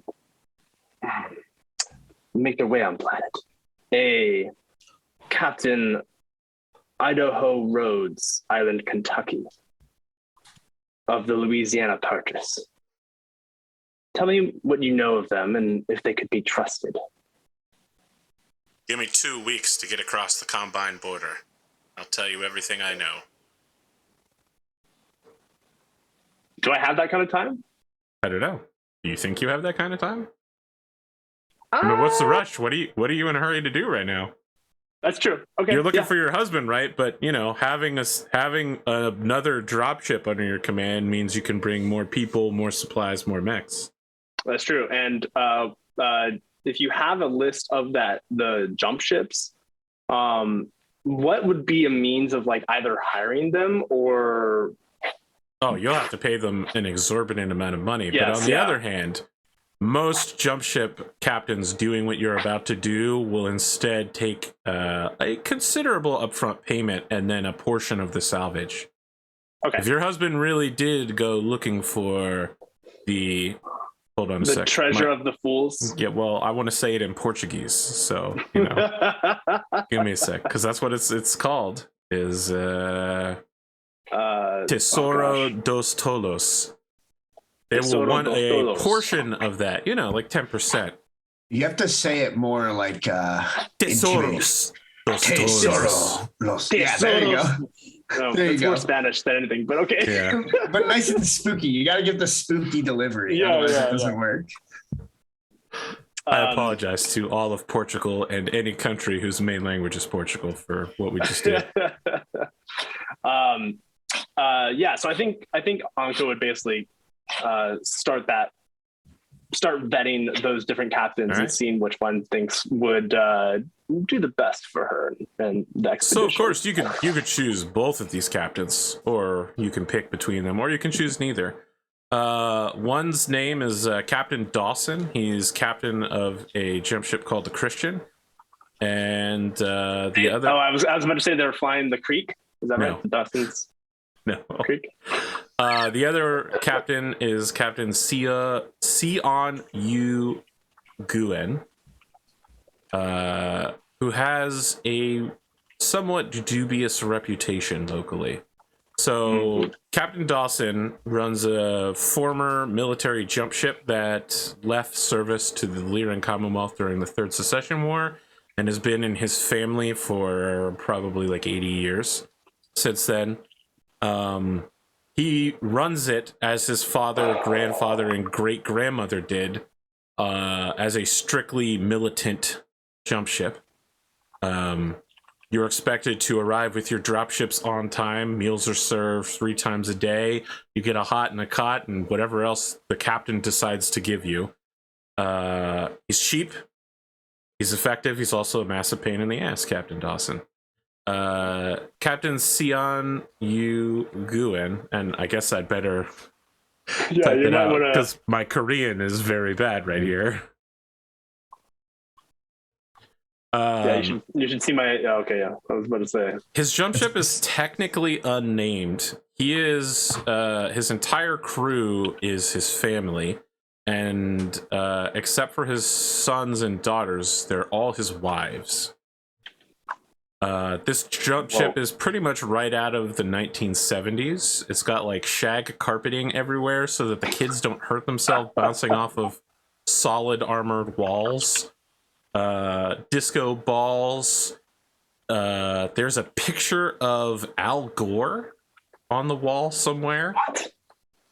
Speaker 3: make their way on planet. A Captain Idaho Roads, Island, Kentucky, of the Louisiana Purchase. Tell me what you know of them and if they could be trusted.
Speaker 1: Give me 2 weeks to get across the Combine border. I'll tell you everything I know.
Speaker 3: Do I have that kind of time?
Speaker 1: I don't know. Do you think you have that kind of time? I mean, what's the rush? What are you in a hurry to do right now?
Speaker 3: That's true. Okay.
Speaker 1: You're looking for your husband, right? But you know, having another dropship under your command means you can bring more people, more supplies, more mechs.
Speaker 3: That's true. And if you have a list of the jump ships, what would be a means of like either hiring them or?
Speaker 1: Oh, you'll have to pay them an exorbitant amount of money.
Speaker 3: Yes,
Speaker 1: but on the other hand, most jump ship captains doing what you're about to do will instead take a considerable upfront payment and then a portion of the salvage. Okay. If your husband really did go looking for the
Speaker 3: treasure of the fools.
Speaker 1: Yeah, well, I want to say it in Portuguese, so you know. Give me a sec, because that's what it's called. Is Tesoro dos Tolos. They will want a portion of that, you know, like 10%.
Speaker 5: You have to say it more like
Speaker 1: Tesoros.
Speaker 5: Tesoros. Yeah, there you go.
Speaker 3: No, it's more Spanish than anything, but okay.
Speaker 1: Yeah.
Speaker 5: But nice and spooky. You got to give the spooky delivery. Otherwise it doesn't work.
Speaker 1: I apologize to all of Portugal and any country whose main language is Portugal for what we just did.
Speaker 3: So I think Anko would basically start vetting those different captains and seeing which one thinks would do the best for her and the expedition.
Speaker 1: So of course you could choose both of these captains, or you can pick between them, or you can choose neither. One's name is Captain Dawson. He's captain of a jump ship called the Christian, and the other. Oh,
Speaker 3: I was about to say they were flying the Creek. Is that right? The Dawson's.
Speaker 1: No.
Speaker 3: Creek.
Speaker 1: The other captain is Captain Sion Yu Guen, who has a somewhat dubious reputation locally. So Captain Dawson runs a former military jump ship that left service to the Lyran Commonwealth during the Third Secession War and has been in his family for probably like 80 years since then. He runs it as his father, grandfather, and great-grandmother did, as a strictly militant jump ship. You're expected to arrive with your drop ships on time. Meals are served 3 times a day. You get a hot and a cot and whatever else the captain decides to give you. He's cheap. He's effective. He's also a massive pain in the ass, Captain Dawson. Captain Sion Yu Guen, and I guess I'd better type it out because my Korean is very bad right here.
Speaker 3: You should see my. Okay, yeah, I was about to say
Speaker 1: his jump ship is technically unnamed. He is his entire crew is his family, and except for his sons and daughters, they're all his wives. This jump ship is pretty much right out of the 1970s. It's got like shag carpeting everywhere so that the kids don't hurt themselves bouncing off of solid armored walls. Disco balls. There's a picture of Al Gore on the wall somewhere.
Speaker 3: What?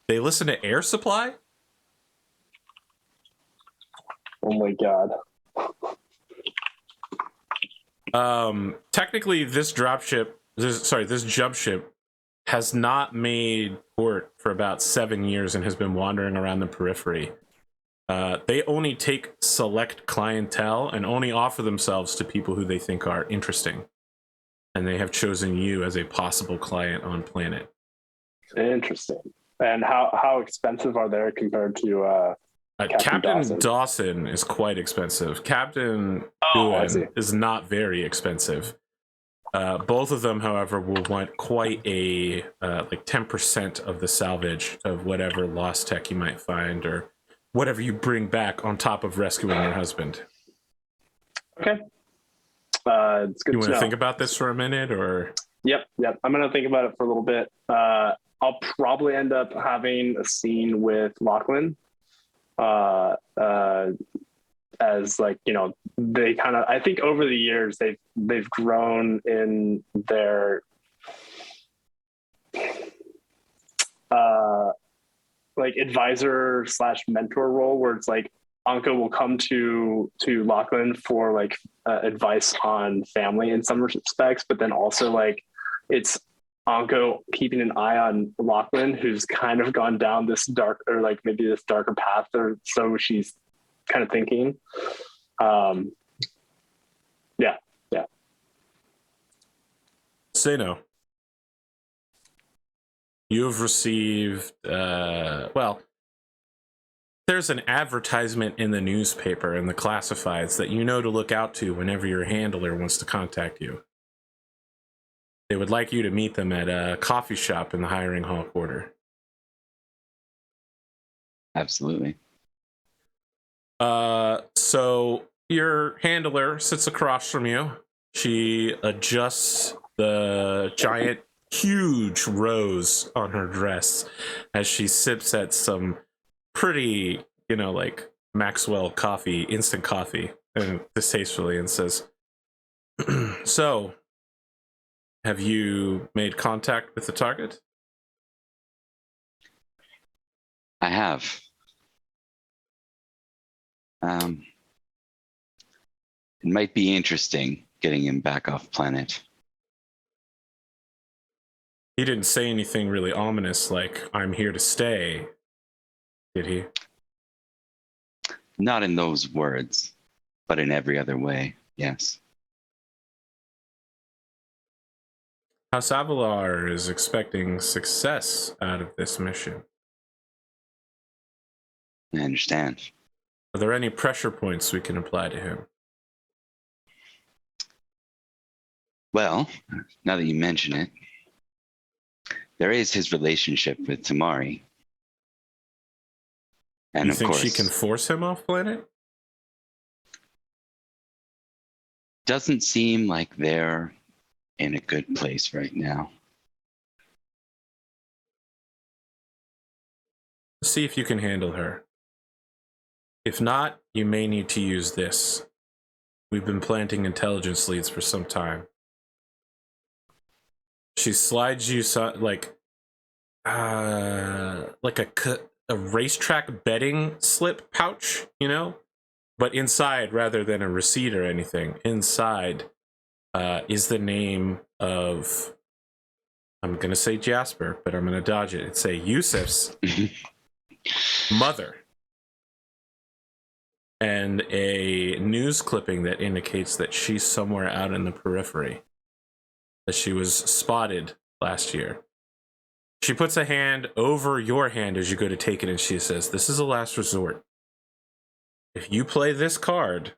Speaker 1: They listen to Air Supply?
Speaker 3: Oh my god.
Speaker 1: Technically, this jump ship has not made port for about 7 years and has been wandering around the periphery. They only take select clientele and only offer themselves to people who they think are interesting. And they have chosen you as a possible client on planet.
Speaker 3: Interesting. And how expensive are they compared to
Speaker 1: Captain Dawson is quite expensive. Captain Ewan is not very expensive. Both of them, however, will want quite a like 10% of the salvage of whatever lost tech you might find or whatever you bring back on top of rescuing your husband.
Speaker 3: Okay. It's good.
Speaker 1: You want to think about this for a minute, or?
Speaker 3: Yep. I'm gonna think about it for a little bit. I'll probably end up having a scene with Lachlan. As like, you know, they kind of, I think over the years they've grown in their like advisor / mentor role, where it's like Anka will come to Lachlan for like advice on family in some respects, but then also like it's Anka keeping an eye on Lachlan, who's kind of gone down this dark, or like maybe this darker path, or so she's kind of thinking. Yeah.
Speaker 1: Say no. You have received, well, there's an advertisement in the newspaper and the classifieds that you know to look out to whenever your handler wants to contact you. They would like you to meet them at a coffee shop in the hiring hall quarter.
Speaker 2: Absolutely.
Speaker 1: So your handler sits across from you. She adjusts the giant, huge rose on her dress as she sips at some pretty, you know, like Maxwell coffee, instant coffee, and distastefully, and says, so, have you made contact with the target?
Speaker 2: I have. It might be interesting getting him back off planet.
Speaker 1: He didn't say anything really ominous like, I'm here to stay, did he?
Speaker 2: Not in those words, but in every other way, yes.
Speaker 1: House Avalar is expecting success out of this mission.
Speaker 2: I understand.
Speaker 1: Are there any pressure points we can apply to him?
Speaker 2: Well, now that you mention it, there is his relationship with Tamari. And
Speaker 1: you
Speaker 2: of
Speaker 1: think
Speaker 2: course,
Speaker 1: she can force him off planet?
Speaker 2: doesn't seem like they're in a good place right now.
Speaker 1: See if you can handle her. If not, you may need to use this. We've been planting intelligence leads for some time. She slides you like a racetrack betting slip pouch, you know? But inside, rather than a receipt or anything, inside is the name of, I'm going to say Jasper, but I'm going to dodge it. It's Yusuf's mother. And a news clipping that indicates that she's somewhere out in the periphery. That she was spotted last year. She puts a hand over your hand as you go to take it, and she says, this is a last resort. If you play this card,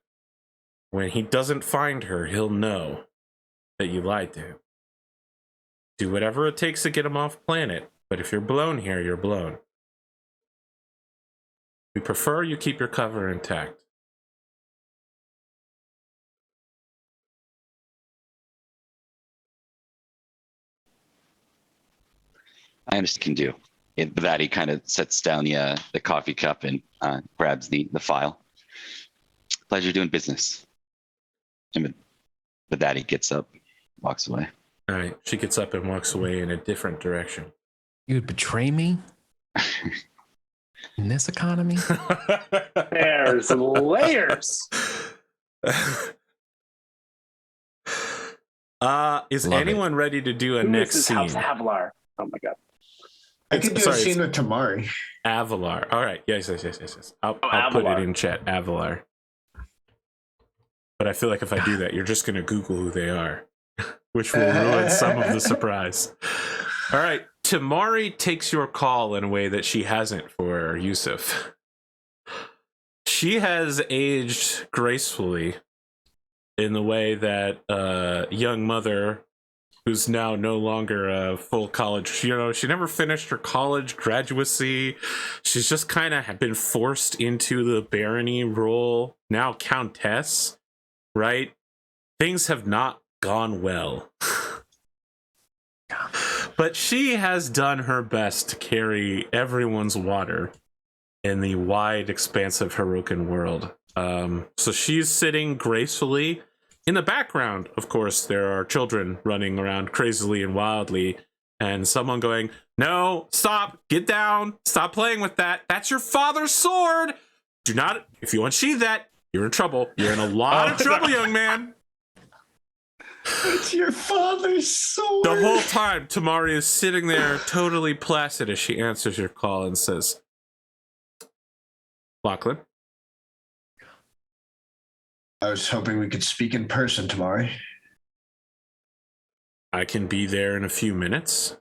Speaker 1: when he doesn't find her, he'll know that you lied to him. Do whatever it takes to get him off planet, but if you're blown here, you're blown. We prefer you keep your cover intact.
Speaker 2: I understand can do. With that, he kind of sets down the coffee cup and grabs the file. Pleasure doing business. And with that, he gets up, walks away.
Speaker 1: All right. She gets up and walks away in a different direction.
Speaker 4: You would betray me in this economy?
Speaker 3: There's layers.
Speaker 1: Is
Speaker 4: Love
Speaker 1: anyone ready to do a
Speaker 3: Who
Speaker 1: next
Speaker 3: is this House
Speaker 1: scene?
Speaker 3: Avalar? Oh my god.
Speaker 5: I could do
Speaker 1: Sorry,
Speaker 5: a scene with Tamari.
Speaker 1: Avalar. All right. Yes. I'll
Speaker 3: Avalar.
Speaker 1: put it in chat. Avalar. But I feel like if I do that, you're just going to Google who they are, which will ruin some of the surprise. All right. Tamari takes your call in a way that she hasn't for Yusuf. She has aged gracefully in the way that a young mother who's now no longer a full college, she never finished her college graduacy. She's just kind of been forced into the barony role, now countess, right? Things have not gone well. But she has done her best to carry everyone's water in the wide, expansive Harukan world. So she's sitting gracefully. In the background, of course, there are children running around crazily and wildly, and someone going, "No, stop, get down, stop playing with that. That's your father's sword. Do not, if you unsheath that, you're in trouble. You're in a lot of trouble, young man."
Speaker 5: It's your father's sword.
Speaker 1: The whole time, Tamari is sitting there totally placid as she answers your call and says, "Lachlan?"
Speaker 5: I was hoping we could speak in person, Tamari.
Speaker 1: "I can be there in a few minutes."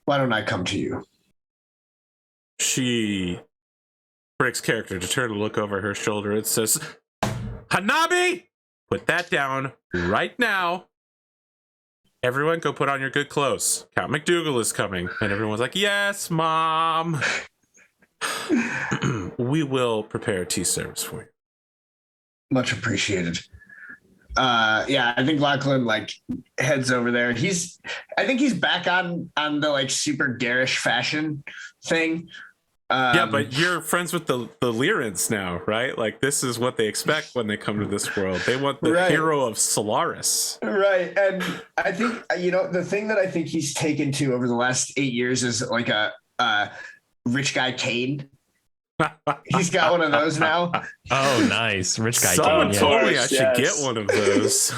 Speaker 5: Why don't I come to you?
Speaker 1: She breaks character to turn to look over her shoulder. It says, "Hanabi, put that down right now. Everyone go put on your good clothes. Count McDougal is coming." And everyone's like, "Yes, Mom." We will prepare tea service for you.
Speaker 5: Much appreciated. Yeah, I think Lachlan heads over there. I think he's back on the super garish fashion thing.
Speaker 1: Yeah, but you're friends with the Lyrans now, right? Like, this is what they expect when they come to this world. They want the hero of Solaris.
Speaker 5: Right. And I think, the thing that I think he's taken to over the last 8 years is like a rich guy cane. He's got one of those now.
Speaker 4: Oh, nice. Rich guy.
Speaker 1: Someone
Speaker 4: cane,
Speaker 1: told
Speaker 4: yeah.
Speaker 1: me I should get one of those.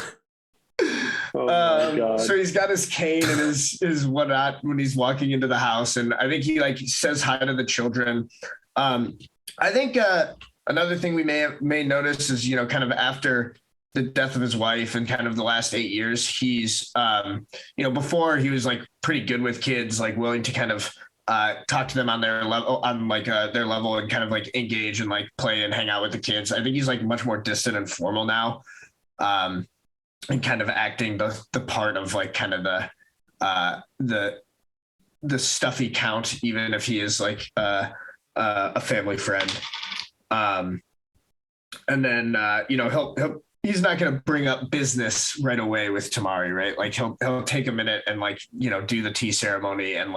Speaker 3: Oh my god.
Speaker 5: So he's got his cane and his whatnot when he's walking into the house, and I think he says hi to the children. I think another thing we may notice is kind of after the death of his wife and kind of the last 8 years, he's before he was pretty good with kids, willing to kind of talk to them on their level, their level, and kind of engage and play and hang out with the kids. I think he's much more distant and formal now. And kind of acting the part of kind of the stuffy count, even if he is a family friend. And then he's not going to bring up business right away with Tamari, right? He'll take a minute and do the tea ceremony and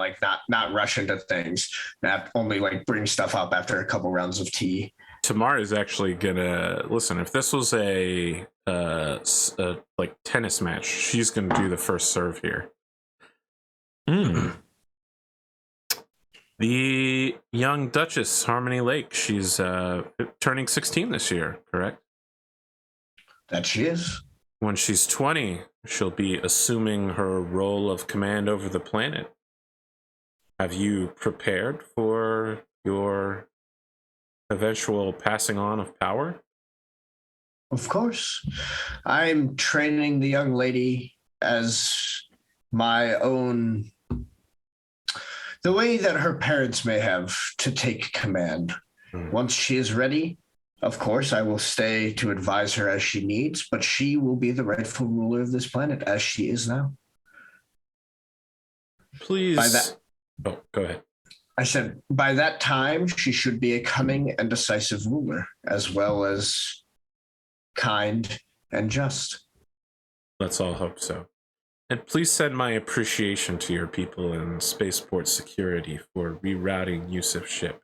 Speaker 5: not rush into things. Not only bring stuff up after a couple rounds of tea.
Speaker 1: Tamari is actually gonna listen. If this was a tennis match, she's gonna do the first serve here. The young Duchess, Harmony Lake, she's turning 16 this year, correct?
Speaker 5: That she is.
Speaker 1: When she's 20, she'll be assuming her role of command over the planet. Have you prepared for your eventual passing on of power?
Speaker 5: Of course. I'm training the young lady as my own, the way that her parents may have to take command. Once she is ready, of course, I will stay to advise her as she needs, but she will be the rightful ruler of this planet as she is now.
Speaker 1: Please. Oh, go ahead.
Speaker 5: I said, by that time, she should be a cunning and decisive ruler, as well as kind and just.
Speaker 1: Let's all hope so. And please send my appreciation to your people in Spaceport Security for rerouting Yusuf's ship.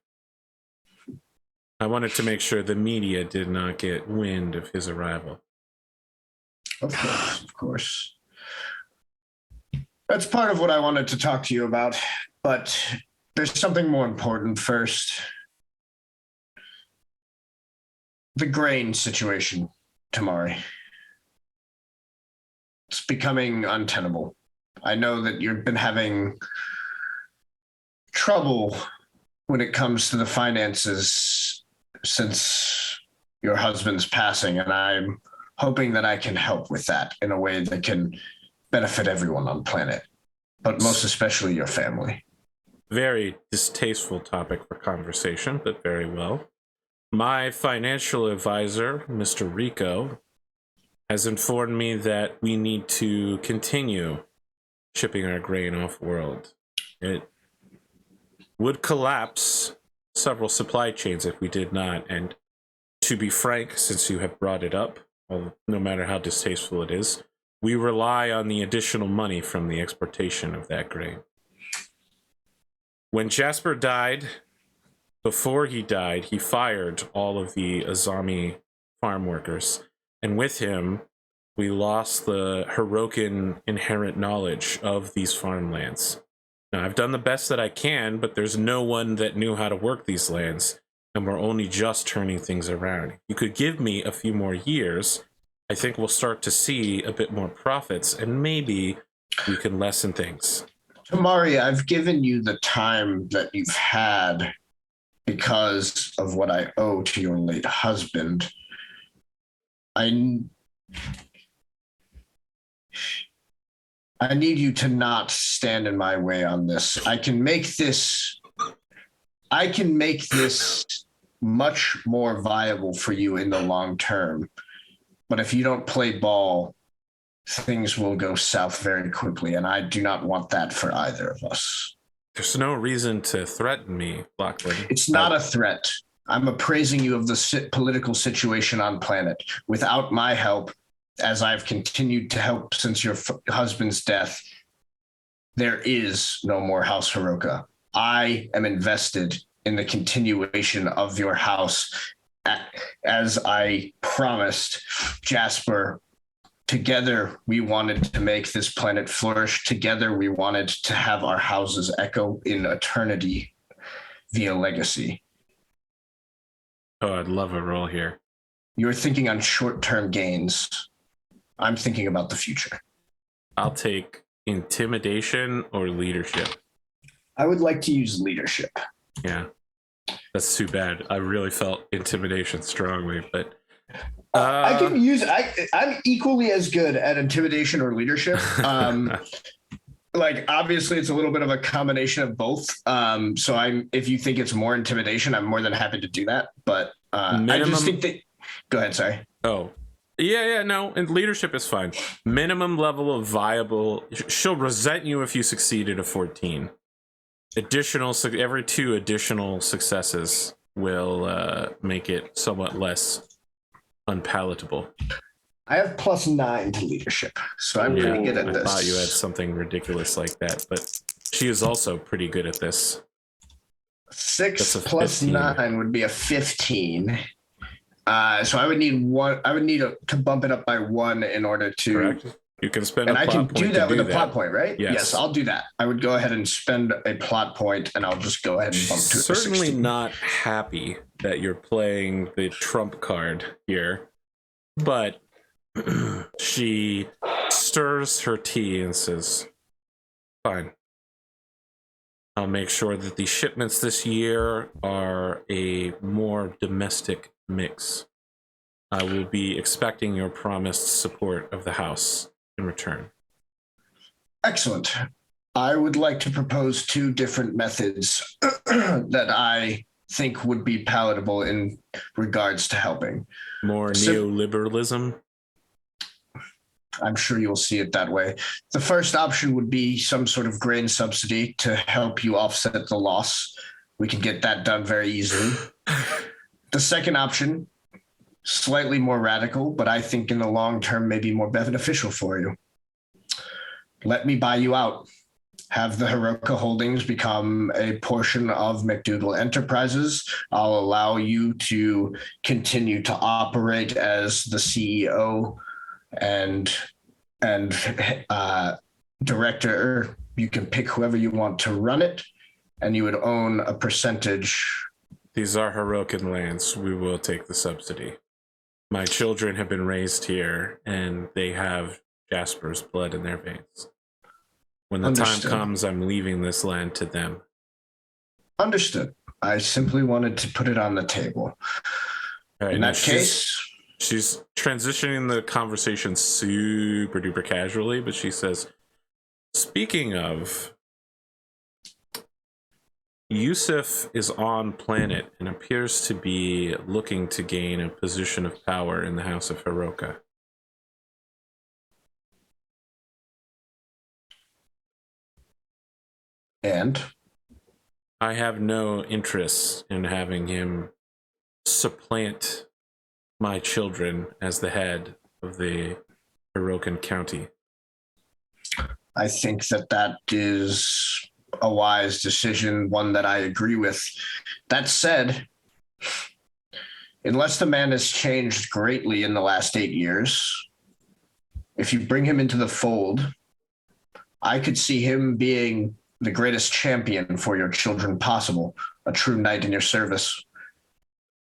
Speaker 1: I wanted to make sure the media did not get wind of his arrival.
Speaker 5: Of course, of course. That's part of what I wanted to talk to you about, but there's something more important first. The grain situation, Tamari. It's becoming untenable. I know that you've been having trouble when it comes to the finances since your husband's passing, and I'm hoping that I can help with that in a way that can benefit everyone on planet, but most especially your family.
Speaker 1: Very distasteful topic for conversation, but very well. My financial advisor, Mr. Rico, has informed me that we need to continue shipping our grain off-world. It would collapse several supply chains if we did not, and to be frank, since you have brought it up, well, no matter how distasteful it is, we rely on the additional money from the exportation of that grain. When Jasper died, before he died, he fired all of the Azami farm workers, and with him, we lost the Heroican inherent knowledge of these farmlands. Now, I've done the best that I can, but there's no one that knew how to work these lands, and we're only just turning things around. You could give me a few more years, I think we'll start to see a bit more profits, and maybe we can lessen things.
Speaker 5: Tamari, I've given you the time that you've had because of what I owe to your late husband. I need you to not stand in my way on this. I can make this much more viable for you in the long term. But if you don't play ball, things will go south very quickly, and I do not want that for either of us.
Speaker 1: There's no reason to threaten me, Blackwood.
Speaker 5: It's not a threat. I'm appraising you of the political situation on planet. Without my help, as I've continued to help since your husband's death, there is no more House Hiroka. I am invested in the continuation of your house. As I promised Jasper, together we wanted to make this planet flourish. Together we wanted to have our houses echo in eternity via legacy.
Speaker 1: Oh, I'd love a role here.
Speaker 5: You're thinking on short-term gains. I'm thinking about the future.
Speaker 1: I'll take intimidation or leadership.
Speaker 5: I would like to use leadership.
Speaker 1: Yeah, that's too bad. I really felt intimidation strongly, but
Speaker 5: I can use. I'm equally as good at intimidation or leadership. Like obviously, it's a little bit of a combination of both. So if you think it's more intimidation, I'm more than happy to do that. But I just think that. Go ahead. Sorry.
Speaker 1: Oh. Yeah, no, and leadership is fine. Minimum level of viable. She'll resent you if you succeed at a 14. Every 2 additional successes will make it somewhat less unpalatable.
Speaker 5: I have +9 to leadership, so I'm pretty good at this.
Speaker 1: I thought you had something ridiculous like that, but she is also pretty good at this.
Speaker 5: 6 plus 9 would be a 15. So I would need one. I would need to bump it up by 1 in order to.
Speaker 1: Correct. You can spend.
Speaker 5: And I can do that with a plot point, right?
Speaker 1: Yes,
Speaker 5: I'll do that. I would go ahead and spend a plot point, and I'll just go ahead and bump to it.
Speaker 1: Certainly not happy that you're playing the trump card here, but she stirs her tea and says, "Fine. I'll make sure that the shipments this year are a more domestic mix. I will be expecting your promised support of the house in return."
Speaker 5: Excellent. I would like to propose 2 different methods that I think would be palatable in regards to helping.
Speaker 1: More neoliberalism?
Speaker 5: I'm sure you'll see it that way. The first option would be some sort of grain subsidy to help you offset the loss. We can get that done very easily. The second option, slightly more radical, but I think in the long term may be more beneficial for you. let me buy you out. Have the Hiroka Holdings become a portion of McDougal Enterprises. I'll allow you to continue to operate as the CEO and director. You can pick whoever you want to run it, and you would own a percentage.
Speaker 1: These are Hirokan lands. We will take the subsidy. My children have been raised here, and they have Jasper's blood in their veins. When the
Speaker 5: Understood.
Speaker 1: time comes, I'm leaving this land to them.
Speaker 5: Understood. I simply wanted to put it on the table.
Speaker 1: All right,
Speaker 5: In
Speaker 1: now
Speaker 5: that case,
Speaker 1: she's transitioning the conversation super duper casually, but she says, speaking of, Yusuf is on planet and appears to be looking to gain a position of power in the House of Hiroka.
Speaker 5: and
Speaker 1: I have no interest in having him supplant my children as the head of the Hirokan County.
Speaker 5: I think that is a wise decision, one that I agree with. That said, unless the man has changed greatly in the last 8 years, if you bring him into the fold, I could see him being the greatest champion for your children possible, a true knight in your service.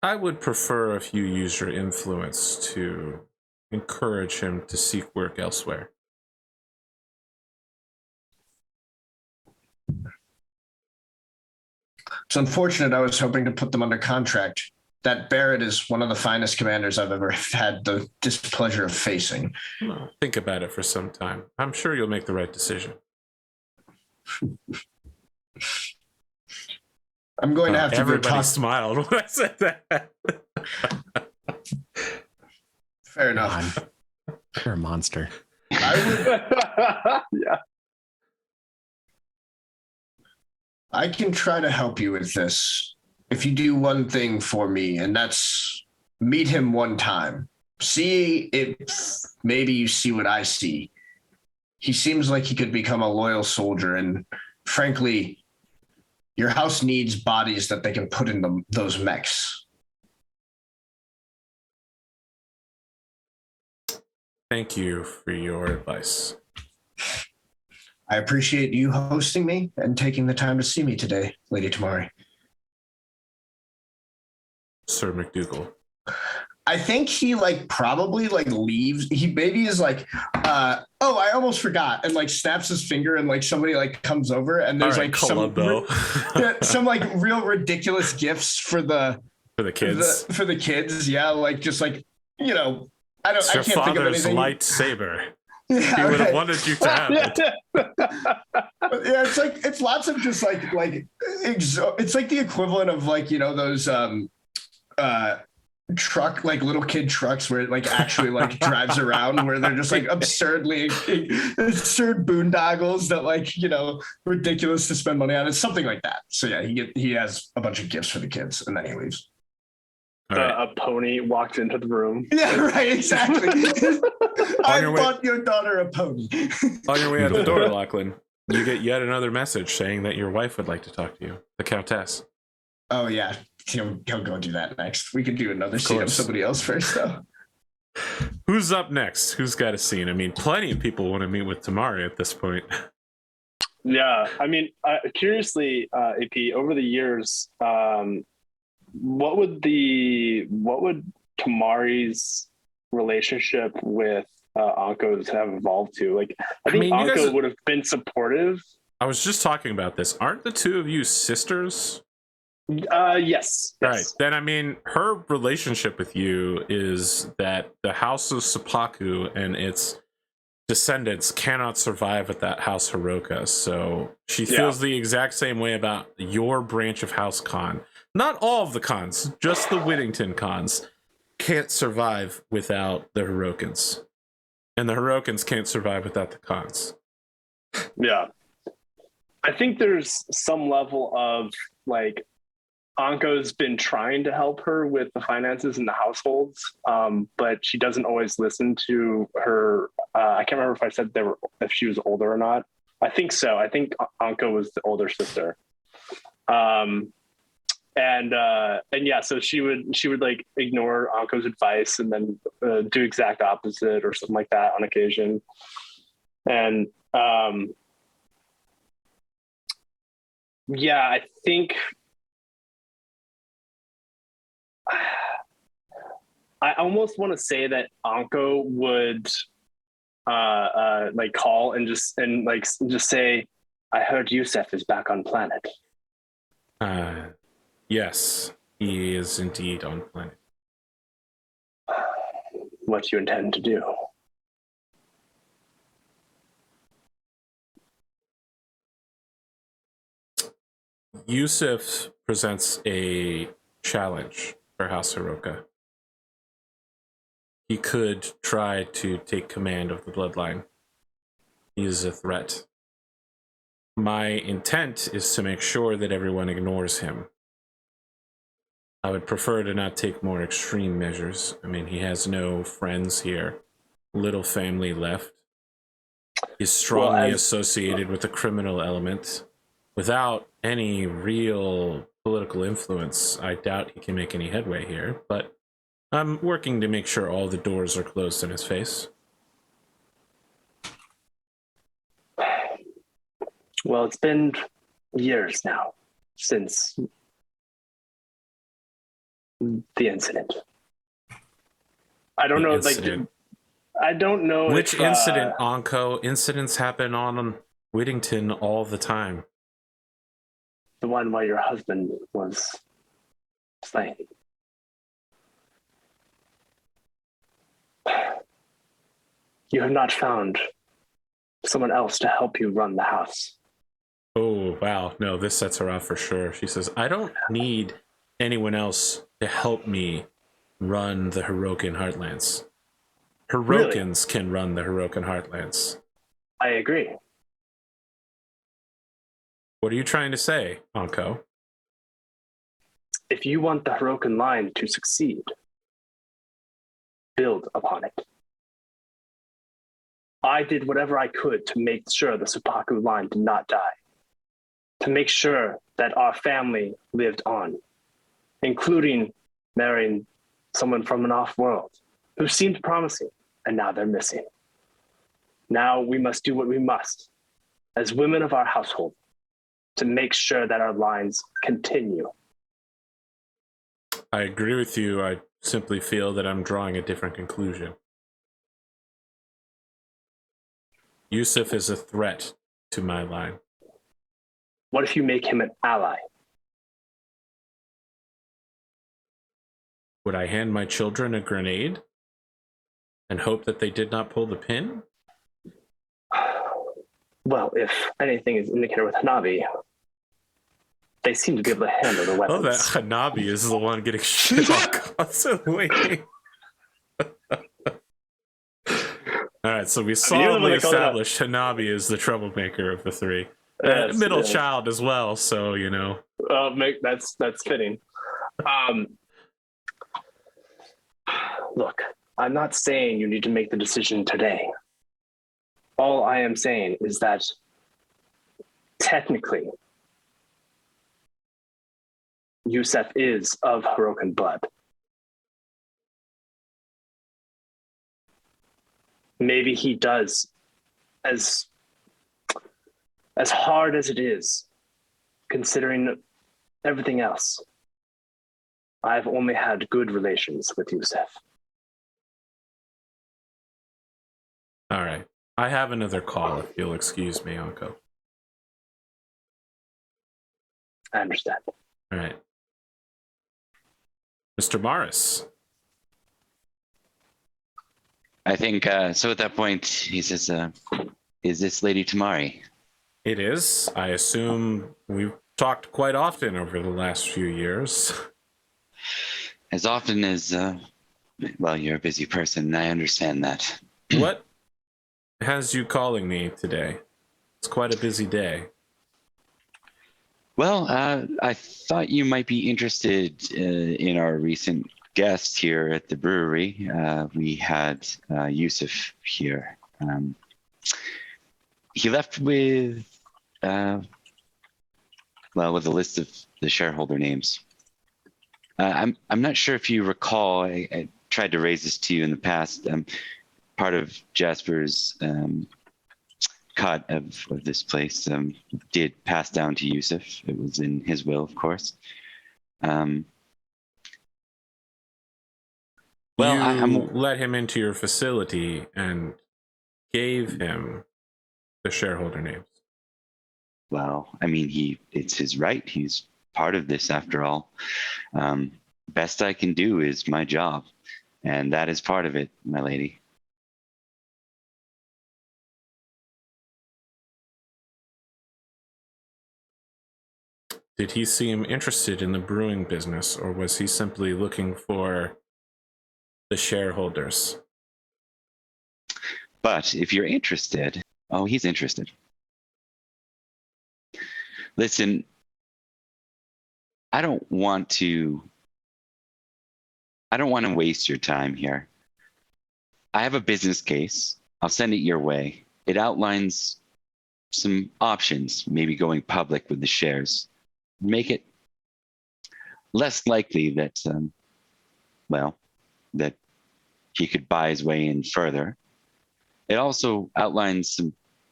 Speaker 1: I would prefer if you use your influence to encourage him to seek work elsewhere.
Speaker 5: It's unfortunate. I was hoping to put them under contract. That Barrett is one of the finest commanders I've ever had the displeasure of facing.
Speaker 1: Well, think about it for some time. I'm sure you'll make the right decision.
Speaker 5: I'm going to have to go
Speaker 1: Everybody
Speaker 5: talk.
Speaker 1: smiled when I said that.
Speaker 5: Fair enough.
Speaker 4: You're a monster.
Speaker 5: I would,
Speaker 3: Yeah.
Speaker 5: I can try to help you with this if you do one thing for me, and that's meet him one time. See if maybe you see what I see. He seems like he could become a loyal soldier, and frankly, your house needs bodies that they can put in those mechs.
Speaker 1: Thank you for your advice.
Speaker 5: I appreciate you hosting me and taking the time to see me today, Lady Tamari.
Speaker 1: Sir McDougal.
Speaker 5: I think he probably leaves. He maybe is oh, I almost forgot, and snaps his finger, and somebody comes over, and there's
Speaker 1: Columbo.
Speaker 5: some real ridiculous gifts for the
Speaker 1: kids.
Speaker 5: For the kids, yeah, I
Speaker 1: It's
Speaker 5: can't
Speaker 1: your
Speaker 5: think of
Speaker 1: father's
Speaker 5: anything.
Speaker 1: lightsaber.
Speaker 5: Yeah,
Speaker 1: He would have
Speaker 5: right.
Speaker 1: wanted you to have it.
Speaker 5: But yeah, it's lots of just it's like the equivalent of those truck little kid trucks where it actually drives around, where they're just absurd boondoggles that ridiculous to spend money on. It's something like that. So yeah, he has a bunch of gifts for the kids, and then he leaves.
Speaker 1: Right.
Speaker 3: A pony walks into the room.
Speaker 5: Yeah, right, exactly. I
Speaker 1: your
Speaker 5: bought your daughter a pony.
Speaker 1: On your way out the door, Lachlan, you get yet another message saying that your wife would like to talk to you, the Countess.
Speaker 5: Oh yeah, he'll go do that next. We could do another
Speaker 1: Of
Speaker 5: scene of
Speaker 1: course.
Speaker 5: somebody else first, though.
Speaker 1: Who's up next? Who's got a scene? I mean, plenty of people want to meet with Tamari at this point.
Speaker 3: Yeah, I mean, curiously, AP, over the years, what would Tamari's relationship with Anko's have evolved to? I think Anko would have been supportive.
Speaker 1: I was just talking about this. Aren't the two of you sisters?
Speaker 3: Yes.
Speaker 1: Right. Then, I mean, her relationship with you is that the House of Seppaku and its descendants cannot survive at that House Hiroka. So she feels the exact same way about your branch of House Khan. Not all of the Khans, just the Whittington Khans can't survive without the Hirokans. And the Hirokans can't survive without the Khans.
Speaker 3: Yeah. I think there's some level of Anko's been trying to help her with the finances in the households, but she doesn't always listen to her. I can't remember if I said if she was older or not. I think so. I think Anko was the older sister. And yeah, so she would like ignore Anko's advice and then do exact opposite or something like that on occasion. And yeah, I think I almost want to say that Anko would like call and just say, "I heard Yusef is back on planet."
Speaker 1: Yes, he is indeed on planet.
Speaker 3: What do you intend to do?
Speaker 1: Yusuf presents a challenge for House Hiroka. He could try to take command of the bloodline. He is a threat. My intent is to make sure that everyone ignores him. I would prefer to not take more extreme measures. I mean, he has no friends here, little family left. He's strongly associated with the criminal element. Without any real political influence, I doubt he can make any headway here, but I'm working to make sure all the doors are closed in his face.
Speaker 3: Well, it's been years now since the incident. I don't know,
Speaker 1: incident.
Speaker 3: I don't know
Speaker 1: which incident, Anko. Incidents happen on Whittington all the time.
Speaker 3: The one where your husband was slain. You have not found someone else to help you run the house.
Speaker 1: Oh, wow. No, this sets her off for sure. She says, I don't need anyone else to help me run the Hirokan Heartlands. Hirokans can run the Hirokan Heartlands.
Speaker 3: I agree.
Speaker 1: What are you trying to say, Anko?
Speaker 3: If you want the Hirokan line to succeed, build upon it. I did whatever I could to make sure the Suppaku line did not die, to make sure that our family lived on, including marrying someone from an off-world who seemed promising, and now they're missing. Now we must do what we must as women of our household to make sure that our lines continue.
Speaker 1: I agree with you. I simply feel that I'm drawing a different conclusion. Yusuf is a threat to my line.
Speaker 3: What if you make him an ally?
Speaker 1: Would I hand my children a grenade and hope that they did not pull the pin?
Speaker 3: Well, if anything is indicated with Hanabi, they seem to be able to handle the weapons.
Speaker 1: Oh, that Hanabi is the one getting shit on constantly. All right, so we solidly established Hanabi is the troublemaker of the three.
Speaker 3: Yes,
Speaker 1: middle child as well, so, you know.
Speaker 3: That's fitting. Look, I'm not saying you need to make the decision today. All I am saying is that technically, Yusef is of Hirokan blood. Maybe he does, as hard as it is, considering everything else. I've only had good relations with Yusef.
Speaker 1: All right. I have another call, if you'll excuse me, Anko.
Speaker 3: I understand.
Speaker 1: All right. Mr. Morris.
Speaker 2: I think, so at that point, he says, is this Lady Tamari?
Speaker 1: It is. I assume we've talked quite often over the last few years.
Speaker 2: As often as, well, you're a busy person, I understand that.
Speaker 1: What has you calling me today? It's quite a busy day.
Speaker 2: Well, I thought you might be interested in our recent guest here at the brewery. We had Yusuf here. He left with, with a list of the shareholder names. I'm not sure if you recall. I tried to raise this to you in the past. Part of Jasper's cut of this place did pass down to Yusuf. It was in his will, of course.
Speaker 1: I'm let him into your facility and gave him the shareholder names.
Speaker 2: Well, I mean, it's his right. He's part of this after all. Best I can do is my job, and that is part of it, my lady.
Speaker 1: Did he seem interested in the brewing business, or was he simply looking for the shareholders?
Speaker 2: But if you're interested, oh, he's interested. Listen, I don't want to waste your time here. I have a business case. I'll send it your way. It outlines some options, maybe going public with the shares. Make it less likely that, that he could buy his way in further. It also outlines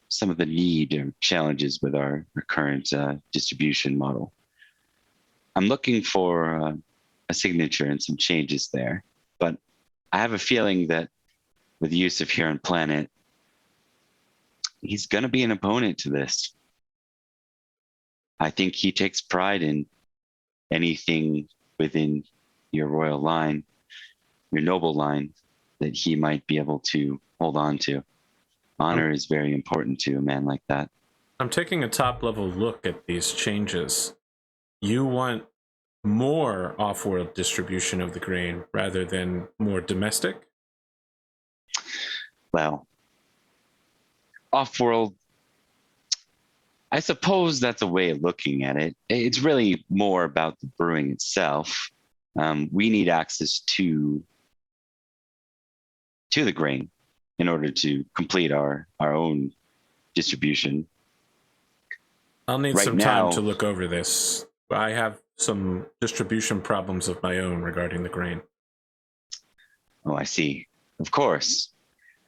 Speaker 2: some of the need or challenges with our current distribution model. I'm looking for a signature and some changes there, but I have a feeling that with the use of here on planet, he's going to be an opponent to this. I think he takes pride in anything within your royal line, your noble line, that he might be able to hold on to. Honor is very important to a man like that.
Speaker 1: I'm taking a top-level look at these changes. You want more off-world distribution of the grain rather than more domestic?
Speaker 2: Well, off-world, I suppose that's a way of looking at it. It's really more about the brewing itself. We need access to the grain in order to complete our own distribution.
Speaker 1: I'll need some time to look over this. I have some distribution problems of my own regarding the grain.
Speaker 2: Oh, I see. Of course.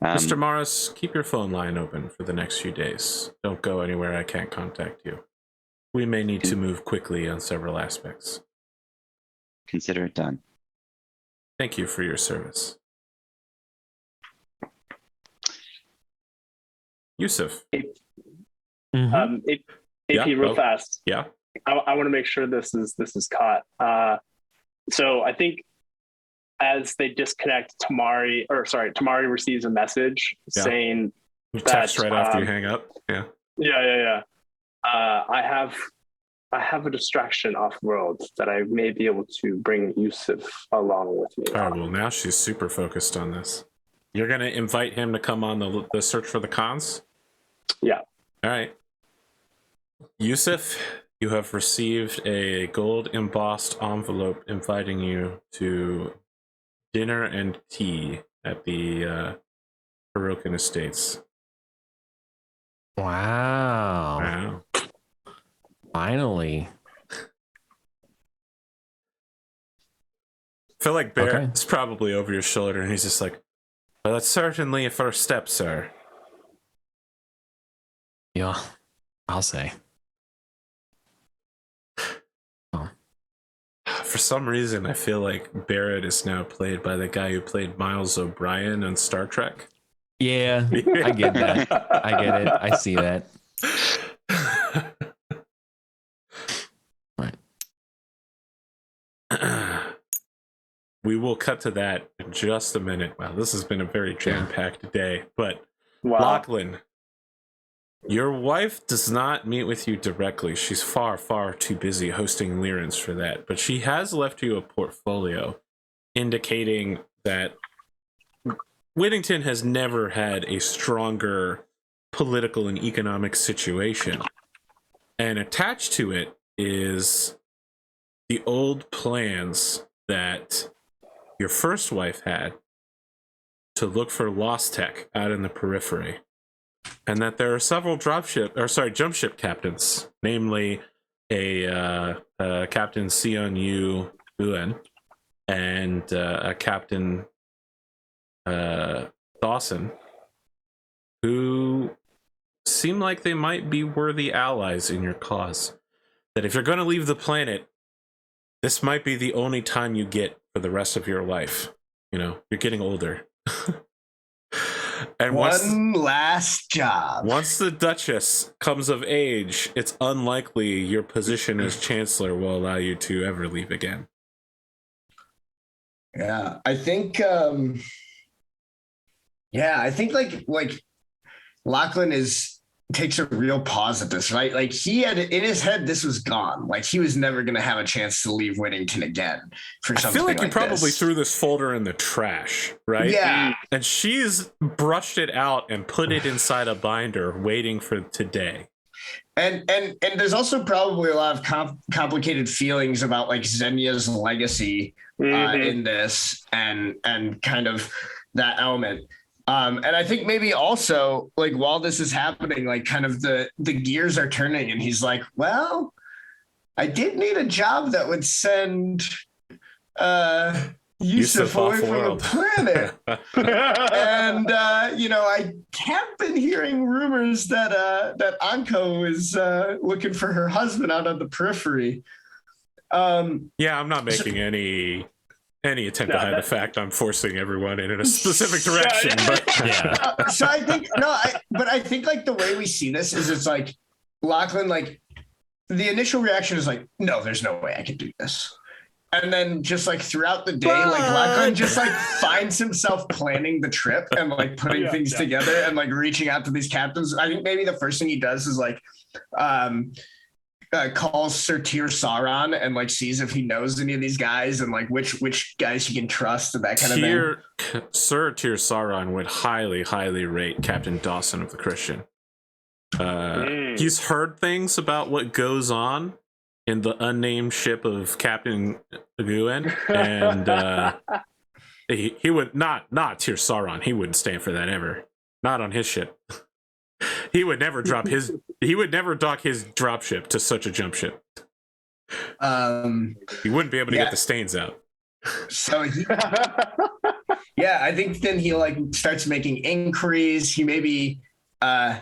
Speaker 1: Mr. Morris, keep your phone line open for the next few days. Don't go anywhere I can't contact you. We may need to move quickly on several aspects.
Speaker 2: Consider it done.
Speaker 1: Thank you for your service. Yusuf.
Speaker 3: AP, real fast.
Speaker 1: Yeah.
Speaker 3: I want to make sure this is caught. So I think as they disconnect, Tamari receives a message saying
Speaker 1: you text right after you hang up. Yeah.
Speaker 3: Yeah. I have a distraction off world that I may be able to bring Yusuf along with me.
Speaker 1: All right, well, now she's super focused on this. You're going to invite him to come on the search for the cons?
Speaker 3: Yeah.
Speaker 1: All right. Yusuf, you have received a gold embossed envelope inviting you to dinner and tea at the Hirokin Estates.
Speaker 4: Wow. Finally.
Speaker 1: I feel like Barrett's probably over your shoulder and he's just like, well, that's certainly a first step, sir.
Speaker 4: Yeah, I'll say.
Speaker 1: For some reason, I feel like Barrett is now played by the guy who played Miles O'Brien on Star Trek.
Speaker 4: Yeah, I get that. I get it. I see that. Right.
Speaker 1: We will cut to that in just a minute. Wow, this has been a very jam-packed day. But Lachlan, your wife does not meet with you directly. She's far, far too busy hosting Lyrans for that. But she has left you a portfolio indicating that Whittington has never had a stronger political and economic situation. And attached to it is the old plans that your first wife had to look for lost tech out in the periphery, and that there are several jump ship captains, namely a Captain Sion Yu Buen and a Captain Dawson, who seem like they might be worthy allies in your cause. That if you're going to leave the planet, this might be the only time you get for the rest of your life. You know, you're getting older. And
Speaker 5: one last job.
Speaker 1: Once the Duchess comes of age, it's unlikely your position as Chancellor will allow you to ever leave again.
Speaker 5: Yeah, I think like Lachlan takes a real pause at this, right? Like he had in his head, this was gone. Like he was never going to have a chance to leave Whittington again for something. I feel like
Speaker 1: you probably threw this folder in the trash, right?
Speaker 5: Yeah.
Speaker 1: And she's brushed it out and put it inside a binder waiting for today.
Speaker 5: And there's also probably a lot of complicated feelings about like Xenia's legacy in this and kind of that element. And I think maybe also like while this is happening, like kind of the gears are turning and he's like, well, I did need a job that would send Yusuf away from the planet. And, I have been hearing rumors that Anko is looking for her husband out on the periphery.
Speaker 1: Yeah, I'm not making any attempt to hide the fact I'm forcing everyone in a specific direction. But yeah.
Speaker 5: So I think I think like the way we see this is it's like Lachlan, like the initial reaction is like, no, there's no way I can do this. And then just like throughout the day, like Lachlan just like finds himself planning the trip and like putting things together and like reaching out to these captains. I think maybe the first thing he does is like calls Sir Tyr Sauron and like sees if he knows any of these guys and like which guys he can trust and that kind of thing.
Speaker 1: Sir Tyr Sauron would highly rate Captain Dawson of the Christian. He's heard things about what goes on in the unnamed ship of Captain Guen, and he would not Tyr Sauron. He wouldn't stand for that ever. Not on his ship. He would never dock his dropship to such a jump ship. He wouldn't be able to get the stains out.
Speaker 5: So I think then he like starts making inquiries. He maybe I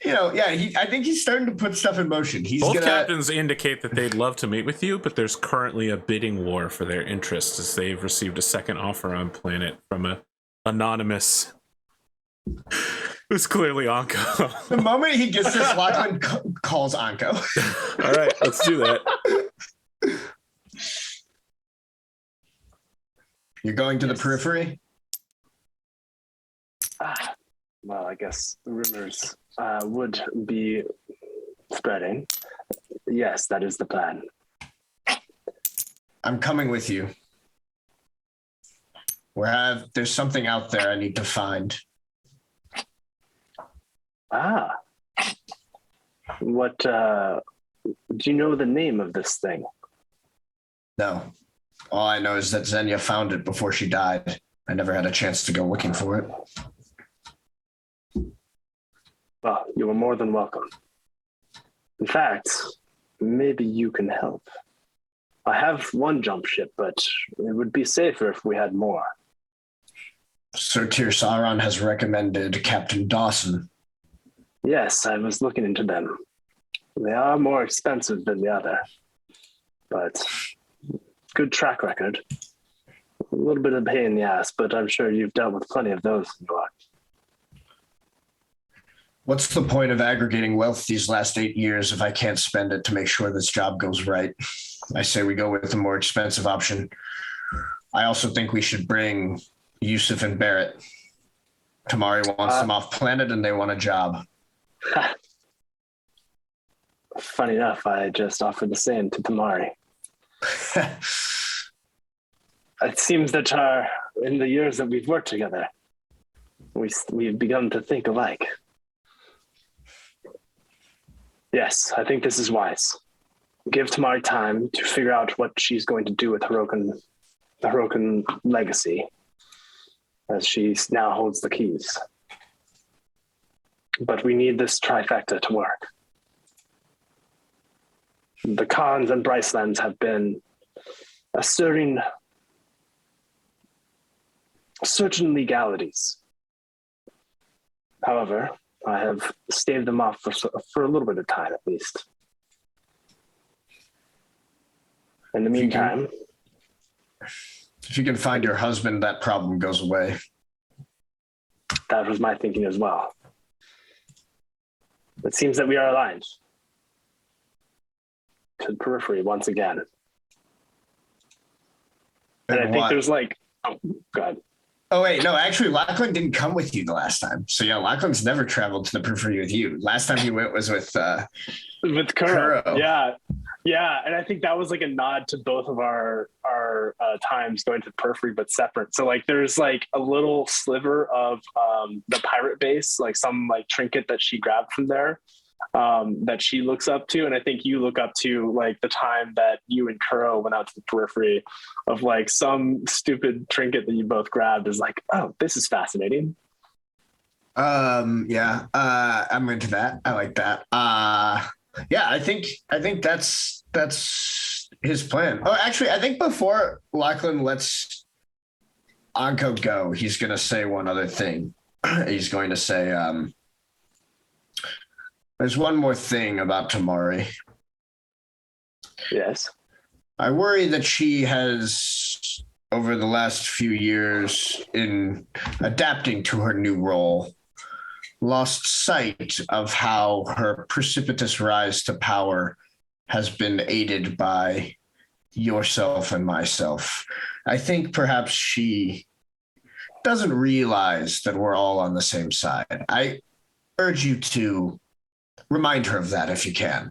Speaker 5: think he's starting to put stuff in motion. Both
Speaker 1: captains indicate that they'd love to meet with you, but there's currently a bidding war for their interests as they've received a second offer on planet from a anonymous. Who's clearly Anko.
Speaker 5: The moment he gets this, Lachlan calls Anko.
Speaker 1: All right, let's do that.
Speaker 5: You're going to the periphery?
Speaker 3: Well, I guess the rumors would be spreading. Yes, that is the plan.
Speaker 5: I'm coming with you. There's something out there I need to find.
Speaker 3: What, do you know the name of this thing?
Speaker 5: No. All I know is that Xenia found it before she died. I never had a chance to go looking for it.
Speaker 3: Well, you are more than welcome. In fact, maybe you can help. I have one jump ship, but it would be safer if we had more.
Speaker 5: Sir Tyr Sauron has recommended Captain Dawson.
Speaker 3: Yes, I was looking into them. They are more expensive than the other, but good track record. A little bit of a pain in the ass, but I'm sure you've dealt with plenty of those in your life.
Speaker 5: What's the point of aggregating wealth these last 8 years if I can't spend it to make sure this job goes right? I say we go with the more expensive option. I also think we should bring Yusuf and Barrett. Tamari wants them off planet and they want a job.
Speaker 3: Funny enough, I just offered the same to Tamari. It seems that in the years that we've worked together, we've begun to think alike. Yes, I think this is wise. give Tamari time to figure out what she's going to do with the Herokan legacy, as she now holds the keys. But we need this trifecta to work. The Khans and Brycelands have been asserting certain legalities. However, I have staved them off for a little bit of time, at least. In the meantime,
Speaker 5: if you can find your husband, that problem goes away.
Speaker 3: That was my thinking as well. It seems that we are aligned to the periphery once again. And I think there's like, oh, God.
Speaker 5: Oh, wait, no, actually, Lachlan didn't come with you the last time. So, yeah, Lachlan's never traveled to the periphery with you. Last time he went was with
Speaker 3: Kuro. Yeah. And I think that was like a nod to both of our times going to the periphery, but separate. So, like, there's like a little sliver of the pirate base, like some like trinket that she grabbed from there that she looks up to. And I think you look up to like the time that you and Kuro went out to the periphery of like some stupid trinket that you both grabbed is like, oh, this is fascinating.
Speaker 5: I'm into that. I like that. Yeah, I think that's his plan. Oh, actually, I think before Lachlan lets Anko go, he's going to say one other thing. He's going to say, there's one more thing about Tamari.
Speaker 3: Yes.
Speaker 5: I worry that she has, over the last few years in adapting to her new role, lost sight of how her precipitous rise to power has been aided by yourself and myself. I think perhaps she doesn't realize that we're all on the same side. I urge you to remind her of that if you can.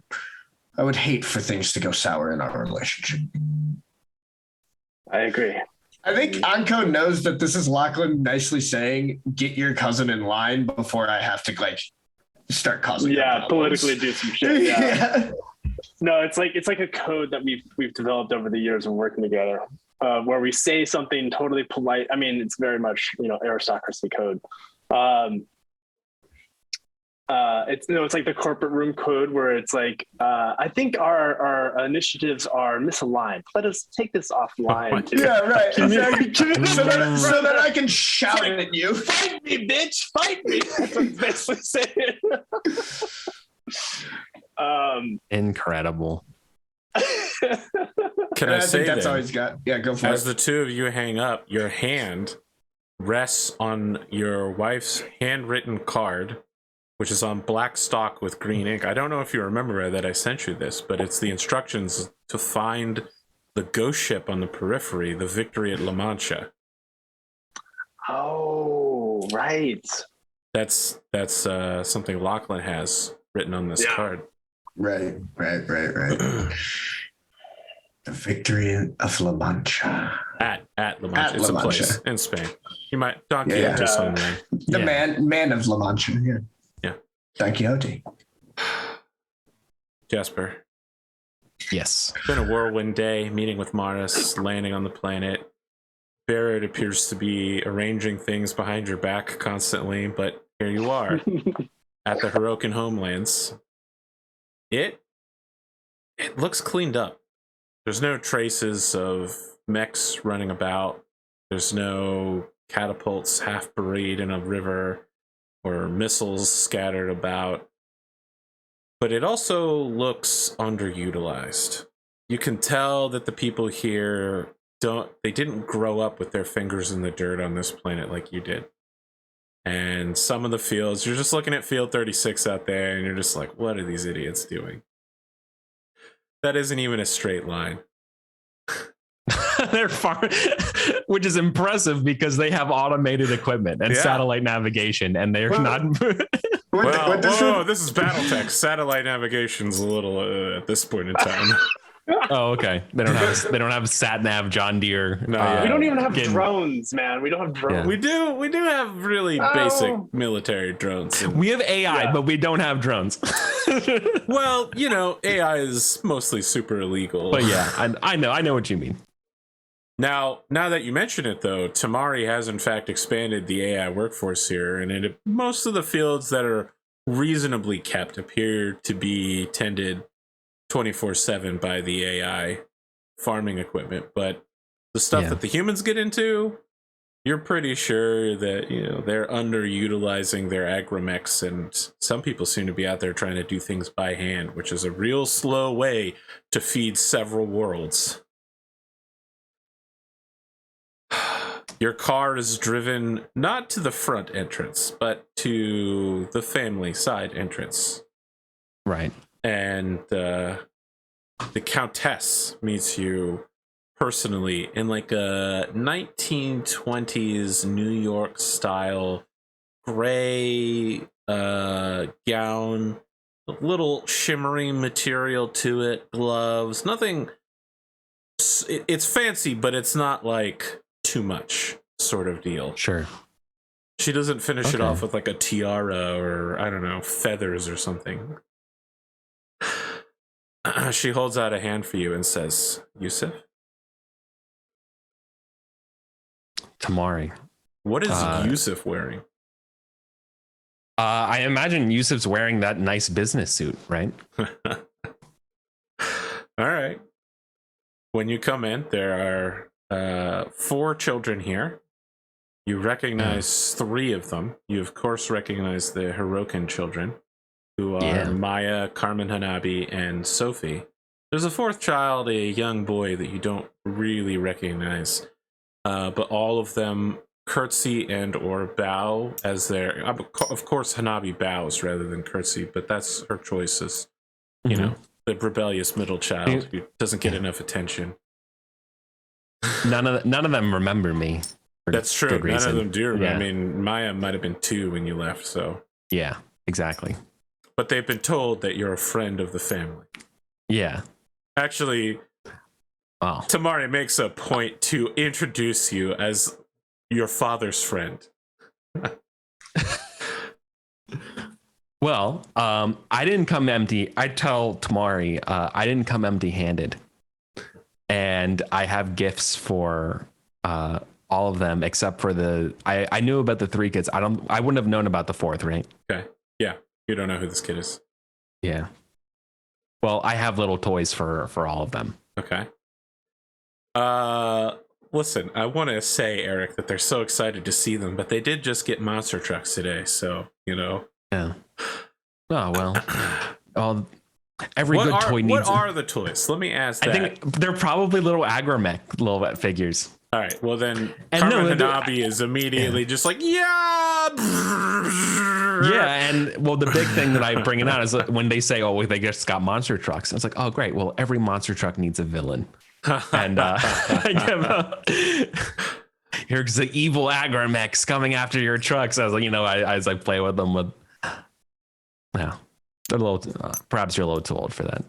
Speaker 5: I would hate for things to go sour in our relationship.
Speaker 3: I agree.
Speaker 5: I think Anko knows that this is Lachlan nicely saying, get your cousin in line before I have to like start causing.
Speaker 3: Yeah, politically do some shit. Yeah.
Speaker 5: Yeah.
Speaker 3: No, it's like a code that we've developed over the years of working together, where we say something totally polite. I mean, it's very much, aristocracy code. It's like the corporate room code where it's like, I think our initiatives are misaligned. Let us take this offline.
Speaker 5: Yeah, right. Exactly. so that I can shout at you.
Speaker 3: Fight me, bitch! Fight me! That's what it's basically saying.
Speaker 4: Incredible.
Speaker 1: Can I say
Speaker 5: that's
Speaker 1: then,
Speaker 5: all he's got? Yeah, go for it.
Speaker 1: as the two of you hang up, your hand rests on your wife's handwritten card, which is on black stock with green ink. I don't know if you remember that I sent you this, but it's the instructions to find the ghost ship on the periphery, the Victory at La Mancha.
Speaker 3: Oh, right.
Speaker 1: That's something Lachlan has written on this card.
Speaker 5: Right. The Victory of La Mancha.
Speaker 1: At La Mancha. It's
Speaker 5: La
Speaker 1: a place
Speaker 5: Mancha.
Speaker 1: in Spain. You might Don Quixote somewhere.
Speaker 5: The man of La Mancha. Yeah. Don Quixote.
Speaker 1: Jasper.
Speaker 4: Yes.
Speaker 1: It's been a whirlwind day, meeting with Maris, landing on the planet. Barrett appears to be arranging things behind your back constantly, but here you are at the Herokan homelands. It looks cleaned up. There's no traces of mechs running about. There's no catapults half buried in a river or missiles scattered about. But it also looks underutilized. You can tell that the people here didn't grow up with their fingers in the dirt on this planet like you did. And some of the fields, you're just looking at field 36 out there and you're just like, what are these idiots doing? That isn't even a straight line.
Speaker 4: They're far, which is impressive because they have automated equipment and satellite navigation, and they're not.
Speaker 1: This is Battletech. Satellite navigation's a little at this point in time.
Speaker 4: Oh, okay. They don't have sat nav John Deere.
Speaker 1: No, yeah.
Speaker 3: We don't even have
Speaker 4: getting-
Speaker 3: drones, man. We don't have drones.
Speaker 4: Yeah.
Speaker 1: We do have really basic military drones.
Speaker 4: We have AI,
Speaker 3: Yeah.
Speaker 4: but we don't have drones.
Speaker 1: Well, you know, AI is mostly super illegal.
Speaker 4: But yeah, I know what you mean.
Speaker 1: Now that you mention it, though, Tamari has in fact expanded the AI workforce here, and most of the fields that are reasonably kept appear to be tended 24/7 by the AI farming equipment. But the stuff that the humans get into, you're pretty sure that, you know, they're underutilizing their agrimechs, and some people seem to be out there trying to do things by hand, which is a real slow way to feed several worlds. Your car is driven not to the front entrance, but to the family side entrance.
Speaker 4: Right.
Speaker 1: And the Countess meets you personally in like a 1920s New York style gray gown, a little shimmering material to it, gloves, nothing. It's fancy, but it's not like too much sort of deal.
Speaker 4: Sure.
Speaker 1: She doesn't finish it off with like a tiara or, I don't know, feathers or something. She holds out a hand for you and says, Yusuf?
Speaker 4: Tamari.
Speaker 1: What is Yusuf wearing?
Speaker 4: I imagine Yusuf's wearing that nice business suit, right?
Speaker 1: All right. When you come in, there are 4 children here. You recognize 3 of them. You, of course, recognize the Hirokin children, who are Maya, Carmen Hanabi, and Sophie. There's a 4th child, a young boy that you don't really recognize, but all of them curtsy and or bow as their. Of course, Hanabi bows rather than curtsy, but that's her choices. You know, the rebellious middle child who doesn't get enough attention.
Speaker 4: None of them remember me.
Speaker 1: That's true. None
Speaker 4: reason.
Speaker 1: of them do remember.
Speaker 4: Yeah.
Speaker 1: I mean, Maya might have been 2 when you left, so.
Speaker 4: Yeah, exactly.
Speaker 1: But they've been told that you're a friend of the family.
Speaker 4: Yeah.
Speaker 1: Actually, Tamari makes a point to introduce you as your father's friend.
Speaker 4: Well, I didn't come empty. I tell Tamari, I didn't come empty-handed, and I have gifts for all of them except for the. I knew about the 3 kids. I wouldn't have known about the 4th, right?
Speaker 1: Okay. Yeah. You don't know who this kid is.
Speaker 4: Yeah. Well, I have little toys for all of them.
Speaker 1: Okay. Listen, I want to say, Eric, that they're so excited to see them, but they did just get monster trucks today, so, you know.
Speaker 4: Yeah. Oh, well. Every good toy needs.
Speaker 1: What are the toys? Let me ask that.
Speaker 4: I think they're probably little agromech little figures.
Speaker 1: All right. Well, then
Speaker 4: And
Speaker 1: Carmen Hanabi is immediately just like, yeah.
Speaker 4: Yeah, and well, the big thing that I bring it out is when they say, "Oh, they just got monster trucks." It's like, "Oh, great! Well, every monster truck needs a villain." And here's the evil agromechs coming after your trucks. I was like, I was like, play with them with. Yeah, they're a little. Perhaps you're a little too old for that.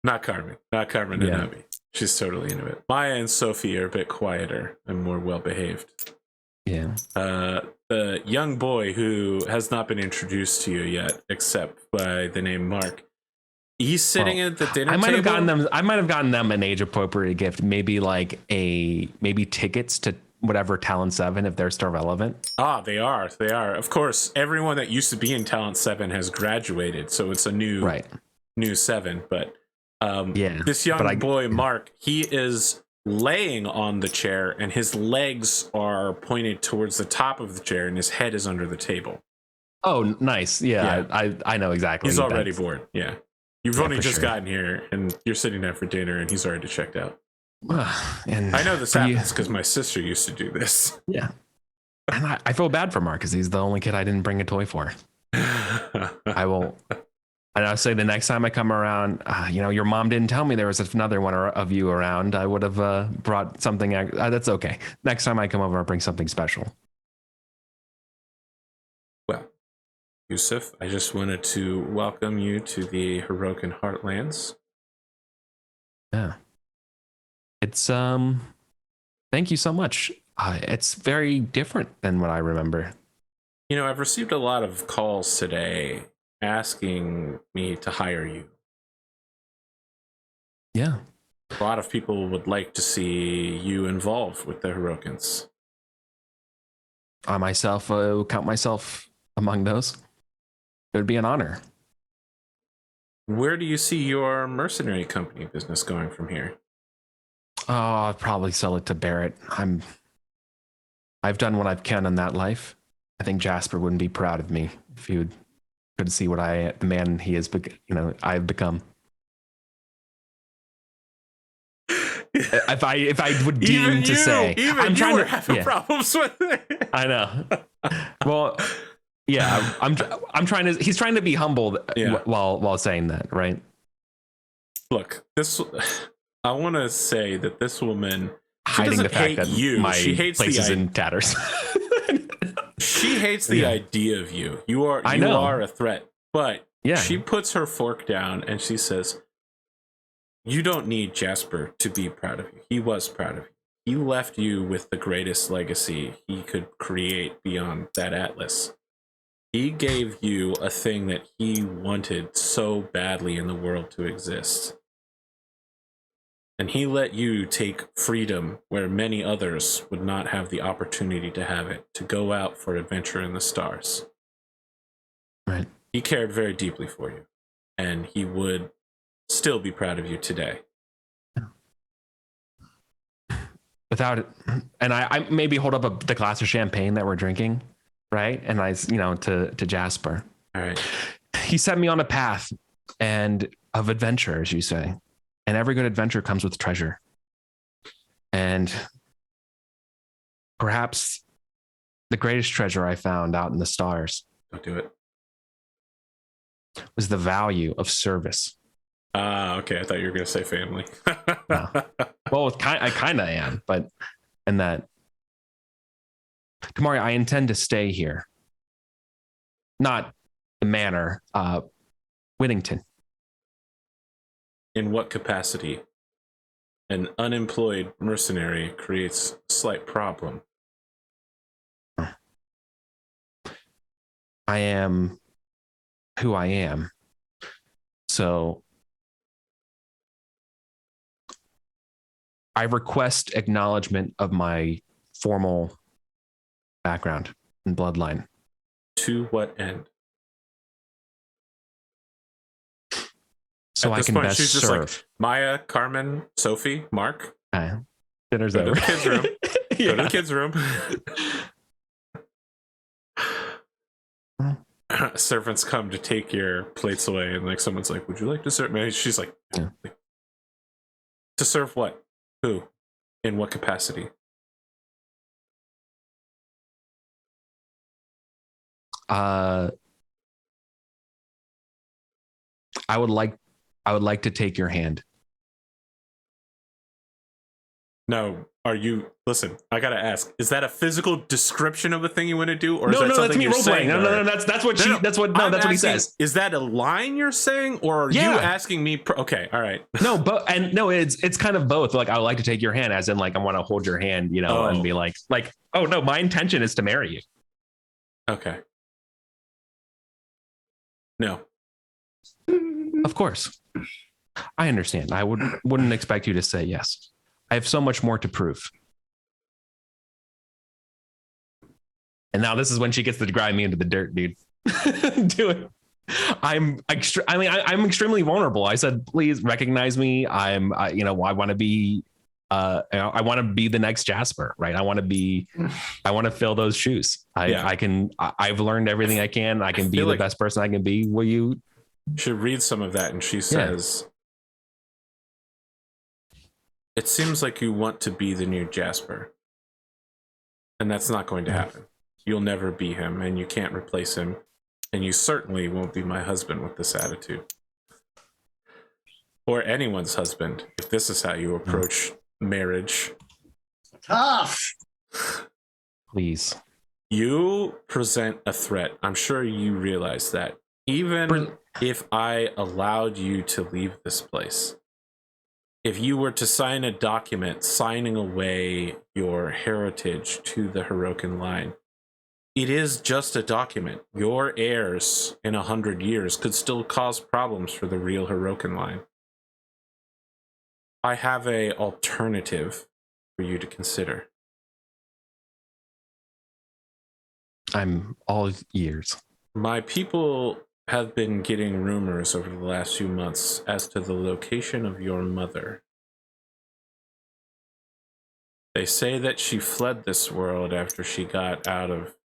Speaker 1: Not Carmen Hanabi. She's totally into it. Maya and Sophie are a bit quieter and more well behaved.
Speaker 4: Yeah.
Speaker 1: The young boy who has not been introduced to you yet, except by the name Mark, he's sitting at the dinner table.
Speaker 4: I might have gotten them an age appropriate gift, maybe like maybe tickets to whatever Talent 7 if they're still relevant.
Speaker 1: They are. Of course, everyone that used to be in Talent 7 has graduated, so it's a new 7. But this young boy Mark, he is laying on the chair and his legs are pointed towards the top of the chair and his head is under the table.
Speaker 4: Oh, nice. Yeah. I know exactly.
Speaker 1: He's already bored. Yeah. You've only just gotten here and you're sitting down for dinner and he's already checked out.
Speaker 4: And
Speaker 1: I know this happens because my sister used to do this.
Speaker 4: Yeah. And I feel bad for Mark because he's the only kid I didn't bring a toy for. I will. And I'll say the next time I come around, your mom didn't tell me there was another one of you around. I would have brought something. That's okay. Next time I come over, I'll bring something special.
Speaker 1: Well, Yusuf, I just wanted to welcome you to the Hirokin Heartlands.
Speaker 4: Yeah. It's thank you so much. It's very different than what I remember.
Speaker 1: You know, I've received a lot of calls today asking me to hire you.
Speaker 4: Yeah.
Speaker 1: A lot of people would like to see you involved with the Hirokins.
Speaker 4: I myself count myself among those. It would be an honor.
Speaker 1: Where do you see your mercenary company business going from here?
Speaker 4: Oh, I'll probably sell it to Barrett. I've done what I can in that life. I think Jasper wouldn't be proud of me if he could see what the man he is, I've become. If I would deem to say,
Speaker 1: I'm trying to have problems with it.
Speaker 4: I know. Well, yeah, I'm trying to. He's trying to be humbled while saying that, right?
Speaker 1: Look, I want to say that this woman
Speaker 4: hiding the fact that
Speaker 1: she hates
Speaker 4: place is in tatters.
Speaker 1: She hates the idea of you. You are a threat, but she puts her fork down and she says, "You don't need Jasper to be proud of you. He was proud of you. He left you with the greatest legacy he could create beyond that atlas. He gave you a thing that he wanted so badly in the world to exist. And he let you take freedom where many others would not have the opportunity to have it, to go out for adventure in the stars.
Speaker 4: Right.
Speaker 1: He cared very deeply for you, and he would still be proud of you today."
Speaker 4: Without it, and I maybe hold up the glass of champagne that we're drinking, right? And I, to Jasper.
Speaker 1: All right.
Speaker 4: He set me on a path of adventure, as you say. And every good adventure comes with treasure. And perhaps the greatest treasure I found out in the stars.
Speaker 1: Don't do it.
Speaker 4: Was the value of service.
Speaker 1: Okay. I thought you were going to say family.
Speaker 4: No. Well, I kind of am, but in that, Tamari, I intend to stay here. Not the manor, Whittington.
Speaker 1: In what capacity? An unemployed mercenary creates a slight problem.
Speaker 4: I am who I am. So I request acknowledgement of my formal background and bloodline.
Speaker 1: To what end?
Speaker 4: So I can
Speaker 1: point,
Speaker 4: best
Speaker 1: she's just
Speaker 4: serve.
Speaker 1: Like, Maya, Carmen, Sophie, Mark.
Speaker 4: Dinner's
Speaker 1: Go
Speaker 4: over.
Speaker 1: to the kids' room. Go to the kids' room. Servants come to take your plates away, and like someone's like, "Would you like dessert?" Man, she's like,
Speaker 4: Yeah.
Speaker 1: "To serve what? Who? In what capacity?"
Speaker 4: I would like to take your hand.
Speaker 1: No, listen, I gotta ask, is that a physical description of a thing you want to do? Or
Speaker 4: No,
Speaker 1: is that
Speaker 4: that's me role playing. No,
Speaker 1: that's
Speaker 4: what he says.
Speaker 1: Is that a line you're saying, or are you asking me? Okay, all right.
Speaker 4: No, it's kind of both. Like, I would like to take your hand, as in like I want to hold your hand, and be like, oh no, my intention is to marry you.
Speaker 1: Okay. No.
Speaker 4: Of course. I understand. I wouldn't expect you to say yes. I have so much more to prove. And now this is when she gets to drive me into the dirt, dude. Do it. I'm extremely vulnerable. I said, please recognize me. I want to be, I want to be the next Jasper, right? I want to fill those shoes. I've learned everything I can. I can be the best person I can be. Will you?
Speaker 1: She reads some of that and she says, "It seems like you want to be the new Jasper. And that's not going to happen. You'll never be him, and you can't replace him. And you certainly won't be my husband with this attitude. Or anyone's husband, if this is how you approach marriage."
Speaker 5: Tough.
Speaker 4: Please.
Speaker 1: You present a threat. I'm sure you realize that. Even if I allowed you to leave this place, if you were to sign a document signing away your heritage to the Hirokan line, it is just a document. Your heirs in 100 years could still cause problems for the real Hirokan line. I have a alternative for you to consider.
Speaker 4: I'm all ears.
Speaker 1: My people have been getting rumors over the last few months as to the location of your mother. They say that she fled this world after she got out of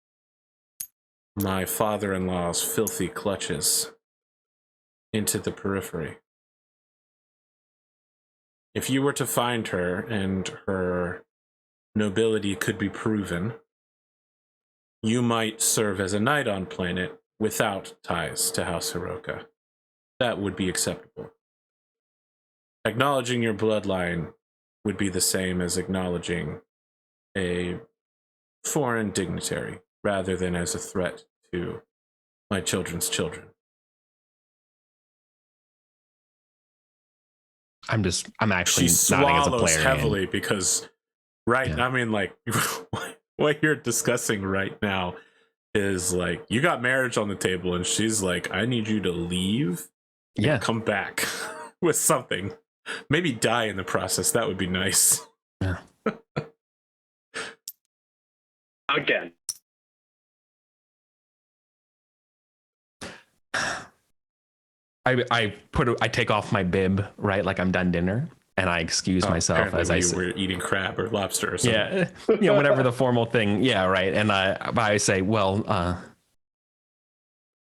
Speaker 1: my father-in-law's filthy clutches into the periphery. If you were to find her and her nobility could be proven, you might serve as a knight on planet without ties to House Hiroka. That would be acceptable. Acknowledging your bloodline would be the same as acknowledging a foreign dignitary, rather than as a threat to my children's children.
Speaker 4: I'm actually
Speaker 1: She
Speaker 4: nodding as a
Speaker 1: swallows
Speaker 4: player.
Speaker 1: heavily because, right,
Speaker 4: Yeah.
Speaker 1: I mean, like, what you're discussing right now is like, you got marriage on the table, and she's like, I need you to leave and
Speaker 4: Yeah.
Speaker 1: come back with something. Maybe die in the process. That would be nice.
Speaker 4: Yeah.
Speaker 3: Again.
Speaker 4: I take off my bib, right? Like I'm done dinner, and I excuse myself as I
Speaker 1: were eating crab or lobster or something.
Speaker 4: yeah, whatever the formal thing. Yeah, right. And I say, well,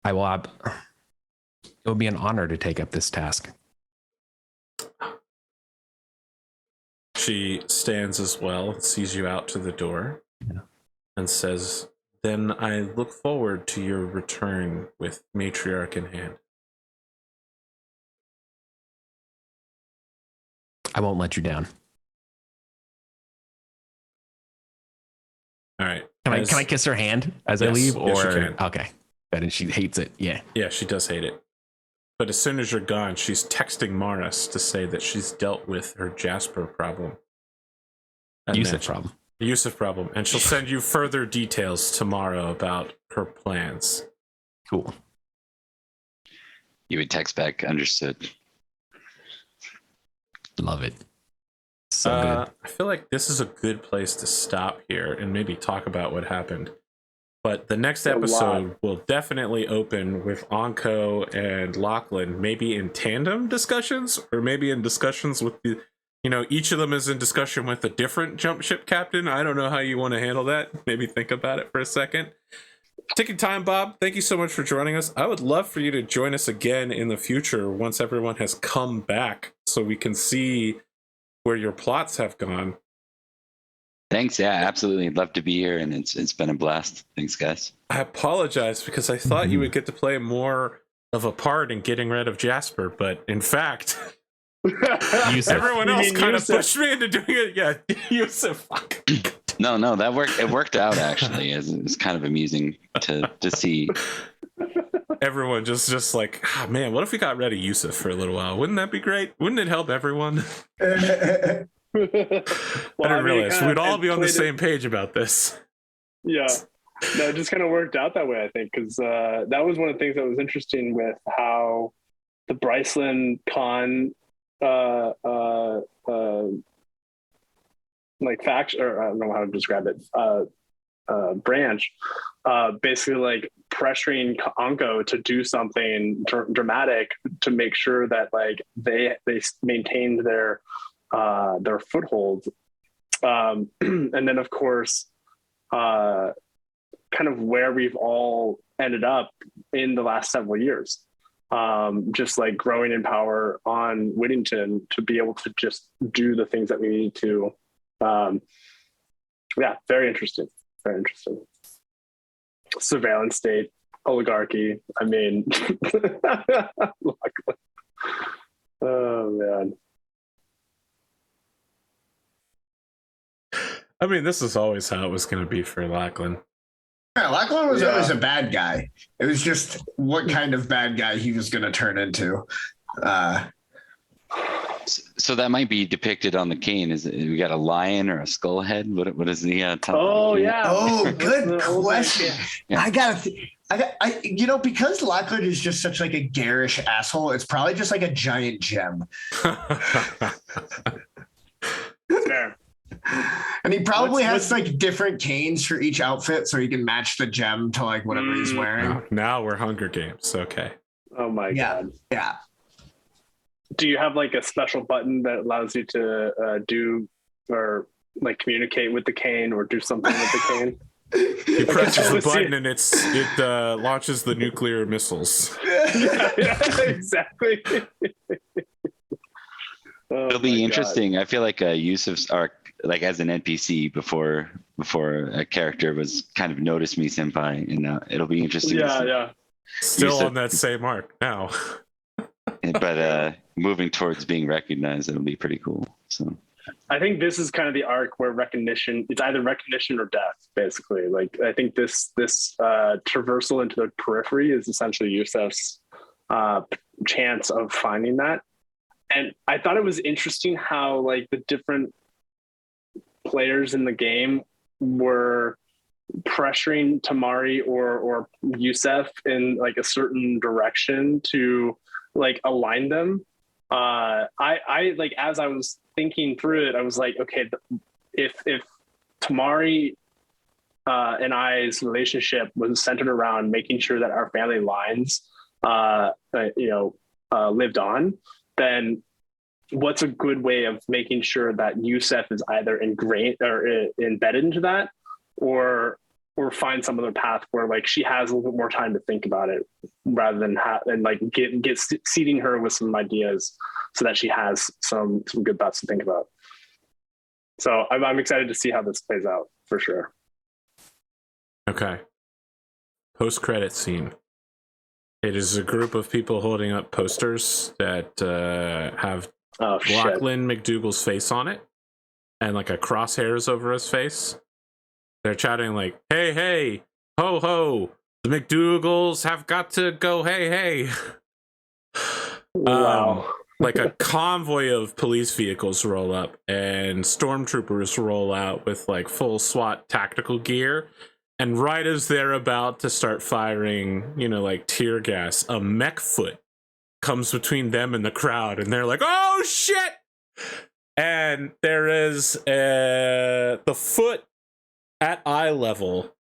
Speaker 4: I will. It would be an honor to take up this task.
Speaker 1: She stands as well, sees you out to the door, and says, then I look forward to your return with matriarch in hand.
Speaker 4: I won't let you down.
Speaker 1: All right.
Speaker 4: Can I kiss her hand as I leave?
Speaker 1: Yes,
Speaker 4: Or
Speaker 1: you can.
Speaker 4: okay, but and she hates it. Yeah.
Speaker 1: Yeah, she does hate it. But as soon as you're gone, she's texting Maris to say that she's dealt with her Jasper problem.
Speaker 4: Yusuf problem.
Speaker 1: Yusuf problem. And she'll send you further details tomorrow about her plans.
Speaker 4: Cool.
Speaker 2: You would text back, understood.
Speaker 4: Love it. So good.
Speaker 1: I feel like this is a good place to stop here and maybe talk about what happened. But the next episode will definitely open with Anko and Lachlan, maybe in tandem discussions, or maybe in discussions with the, each of them is in discussion with a different jump ship captain. I don't know how you want to handle that. Maybe think about it for a second. Ticking time, Bob. Thank you so much for joining us. I would love for you to join us again in the future once everyone has come back so we can see where your plots have gone.
Speaker 2: Thanks. Yeah, absolutely. Love to be here, and it's been a blast. Thanks, guys.
Speaker 1: I apologize because I thought you would get to play more of a part in getting rid of Jasper, but in fact, everyone else kind of pushed me into doing it. Yeah, Yusuf. Fuck.
Speaker 2: No, that worked. It worked out actually. It's kind of amusing to see.
Speaker 1: Everyone just like, man, what if we got rid of Yusuf for a little while? Wouldn't that be great? Wouldn't it help everyone?
Speaker 3: Well,
Speaker 1: I didn't realize we'd all be on the same page about this.
Speaker 3: Yeah, no, it just kind of worked out that way, I think, because that was one of the things that was interesting with how the Bryceland Con like faction, or I don't know how to describe it, branch, basically like pressuring Anko to do something dramatic to make sure that like they maintained their foothold, and then of course kind of where we've all ended up in the last several years, just like growing in power on Whittington to be able to just do the things that we need to. Yeah, very interesting. Surveillance state, oligarchy. I mean, oh man.
Speaker 1: I mean, this is always how it was going to be for Lachlan.
Speaker 5: Yeah, Lachlan was always a bad guy. It was just what kind of bad guy he was going to turn into.
Speaker 2: So that might be depicted on the cane. Is it, we got a lion or a skull head? What is the top?
Speaker 3: Oh yeah.
Speaker 5: Oh,
Speaker 3: What's
Speaker 5: good
Speaker 3: the old
Speaker 5: question.
Speaker 2: Yeah.
Speaker 5: I gotta. Because Lachlan is just such like a garish asshole. It's probably just like a giant gem,
Speaker 3: Fair.
Speaker 5: and he probably
Speaker 3: What's-
Speaker 5: has like different canes for each outfit, so he can match the gem to like whatever he's wearing.
Speaker 1: Now we're Hunger Games. Okay.
Speaker 3: Oh my god.
Speaker 5: Yeah.
Speaker 3: Do you have like a special button that allows you to do or like communicate with the cane or do something with the cane?
Speaker 1: He presses the
Speaker 3: let's see.
Speaker 1: button and it launches the nuclear missiles.
Speaker 3: yeah, exactly. Oh
Speaker 2: It'll
Speaker 3: my
Speaker 2: be
Speaker 3: God.
Speaker 2: interesting. I feel like Yusuf's arc, like as an NPC before a character was kind of noticed me senpai, and it'll be interesting. to see.
Speaker 3: Yeah.
Speaker 1: Still
Speaker 2: Yusuf-
Speaker 1: on that same arc now.
Speaker 2: But moving towards being recognized, it'll be pretty cool. So
Speaker 3: I think this is kind of the arc where it's either recognition or death, basically. Like I think this traversal into the periphery is essentially Yusuf's chance of finding that. And I thought it was interesting how like the different players in the game were pressuring Tamari or Yusuf in like a certain direction to like align them. I like, as I was thinking through it, I was like, okay, if Tamari and I's relationship was centered around making sure that our family lines lived on, then what's a good way of making sure that Yusuf is either ingrained or embedded into that, or find some other path where like she has a little bit more time to think about it, rather than get seeding her with some ideas so that she has some good thoughts to think about. So I'm excited to see how this plays out for sure.
Speaker 1: Okay. Post-credit scene. It is a group of people holding up posters that have Lachlan McDougal's face on it, and like a crosshairs over his face. They're chatting like, "Hey, hey, ho, ho! The McDougals have got to go. Hey, hey!"
Speaker 3: Wow.
Speaker 1: Like a convoy of police vehicles roll up, and stormtroopers roll out with like full SWAT tactical gear. And right as they're about to start firing, like tear gas, a mech foot comes between them and the crowd, and they're like, "Oh shit!" And there is the foot at eye level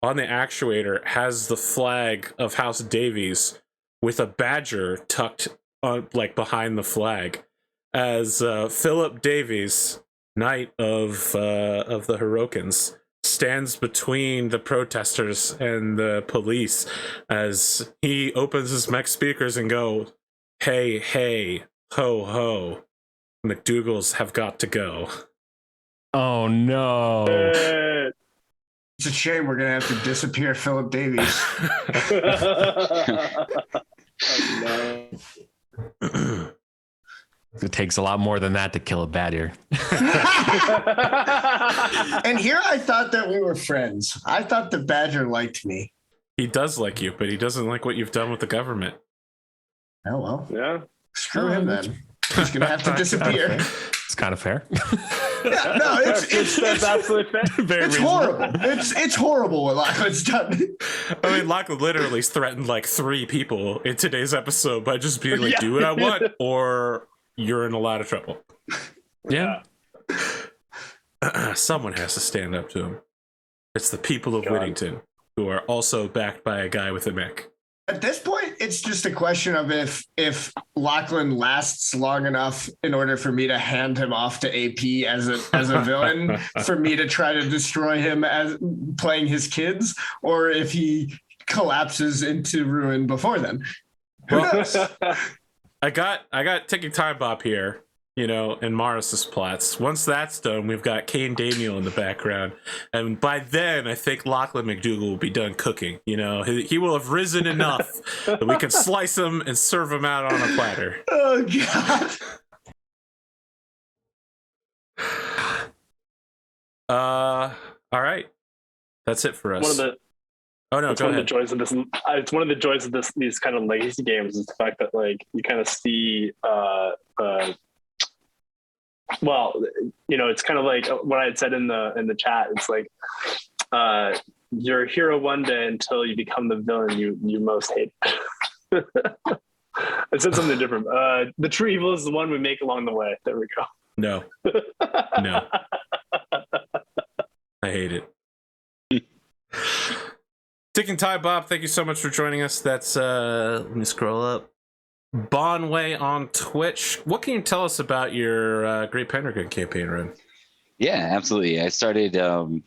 Speaker 1: on the actuator has the flag of House Davies with a badger tucked on like behind the flag, as Philip Davies, Knight of the Hirokins, stands between the protesters and the police as he opens his mech speakers and goes, "Hey, hey, ho, ho, McDougals have got to go."
Speaker 4: Oh no.
Speaker 5: It's a shame we're gonna have to disappear Philip Davies.
Speaker 3: Oh, no.
Speaker 4: It takes a lot more than that to kill a badger.
Speaker 5: And here I thought that we were friends. I thought the badger liked me.
Speaker 1: He does like you, but he doesn't like what you've done with the government.
Speaker 5: Oh well.
Speaker 3: Yeah.
Speaker 5: Screw him then. He's gonna have to disappear.
Speaker 4: It's kind of fair.
Speaker 5: Yeah, no,
Speaker 3: That's absolutely fair.
Speaker 1: Very
Speaker 5: it's
Speaker 1: reasonable.
Speaker 5: horrible. It's horrible what Lachlan's done.
Speaker 1: I mean, Lachlan literally threatened like 3 people in today's episode by just being like,
Speaker 3: Yeah.
Speaker 1: "Do what I want, or you're in a lot of trouble."
Speaker 4: Yeah.
Speaker 1: Someone has to stand up to him. It's the people of
Speaker 3: God.
Speaker 1: Whittington, who are also backed by a guy with a mech.
Speaker 5: At this point, it's just a question of if Lachlan lasts long enough in order for me to hand him off to AP as a villain, for me to try to destroy him as playing his kids, or if he collapses into ruin before then. Who knows?
Speaker 1: I got ticking time bomb here, in Morris's plots. Once that's done, we've got Kane Daniel in the background, and by then I think Lachlan McDougal will be done cooking. He will have risen enough that we can slice him and serve him out on a platter.
Speaker 5: Oh God.
Speaker 1: All right, that's it for us.
Speaker 3: One of the
Speaker 1: Oh no,
Speaker 3: It's
Speaker 1: go
Speaker 3: one
Speaker 1: ahead.
Speaker 3: of the joys of this. It's one of the joys of these kind of legacy games is the fact that like you kind of see well, it's kind of like what I had said in the chat. It's like you're a hero one day until you become the villain you most hate. I said something different. The true evil is the one we make along the way. There we go.
Speaker 1: No. No. I hate it. Ticking Tie Bob, thank you so much for joining us. That's let me scroll up. Bonway on Twitch. What can you tell us about your Great Pendragon campaign run?
Speaker 2: Yeah, absolutely. I started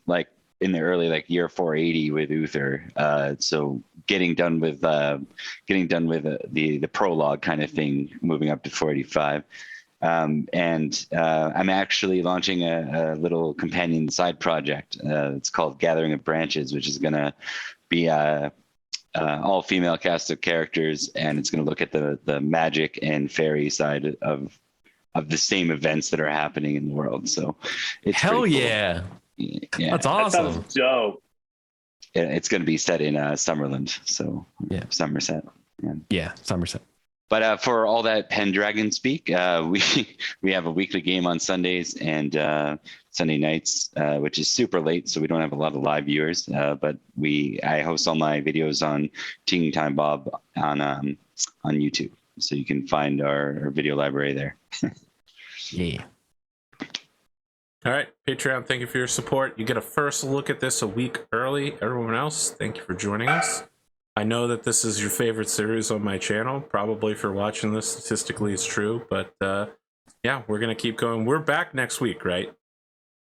Speaker 2: like in the early year 480 with Uther. So getting done with the prologue kind of thing, moving up to 485. And I'm actually launching a little companion side project. It's called Gathering of Branches, which is going to be a all-female cast of characters, and it's going to look at the magic and fairy side of the same events that are happening in the world. So it's
Speaker 4: hell
Speaker 2: pretty cool.
Speaker 4: yeah.
Speaker 2: Yeah,
Speaker 4: That's
Speaker 3: That
Speaker 4: awesome.
Speaker 3: sounds dope.
Speaker 2: it's going to be set in Summerland, so
Speaker 4: Yeah.
Speaker 2: Somerset.
Speaker 4: Yeah, Somerset.
Speaker 2: But for all that Pendragon speak, we have a weekly game on Sundays and Sunday nights, which is super late, so we don't have a lot of live viewers. But I host all my videos on Ticking Time Bob on YouTube, so you can find our video library there.
Speaker 4: Yeah.
Speaker 1: All right, Patreon, thank you for your support. You get a first look at this a week early. Everyone else, thank you for joining us. I know that this is your favorite series on my channel. Probably for watching this, statistically it's true. But yeah, we're going to keep going. We're back next week, right?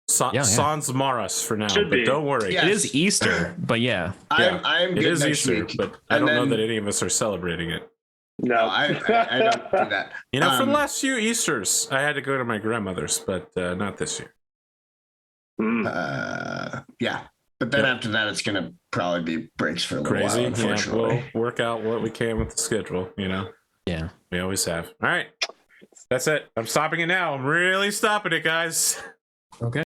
Speaker 1: Sans Maras for now,
Speaker 3: Should
Speaker 1: but
Speaker 3: be.
Speaker 1: don't worry.
Speaker 5: Yeah.
Speaker 4: It is Easter, but yeah.
Speaker 5: I'm good
Speaker 1: It is
Speaker 5: next
Speaker 1: Easter,
Speaker 5: week.
Speaker 1: but I
Speaker 5: And
Speaker 1: don't know
Speaker 5: then-
Speaker 1: that any of us are celebrating it.
Speaker 3: No,
Speaker 5: I don't do that.
Speaker 1: You know, for the last few Easters, I had to go to my grandmother's, but not this year.
Speaker 5: Yeah. But then after that, it's going to probably be breaks for a little
Speaker 1: Crazy.
Speaker 5: while, unfortunately.
Speaker 1: Yeah, we'll work out what we can with the schedule,
Speaker 4: Yeah.
Speaker 1: We always have. All right. That's it. I'm stopping it now. I'm really stopping it, guys.
Speaker 4: Okay.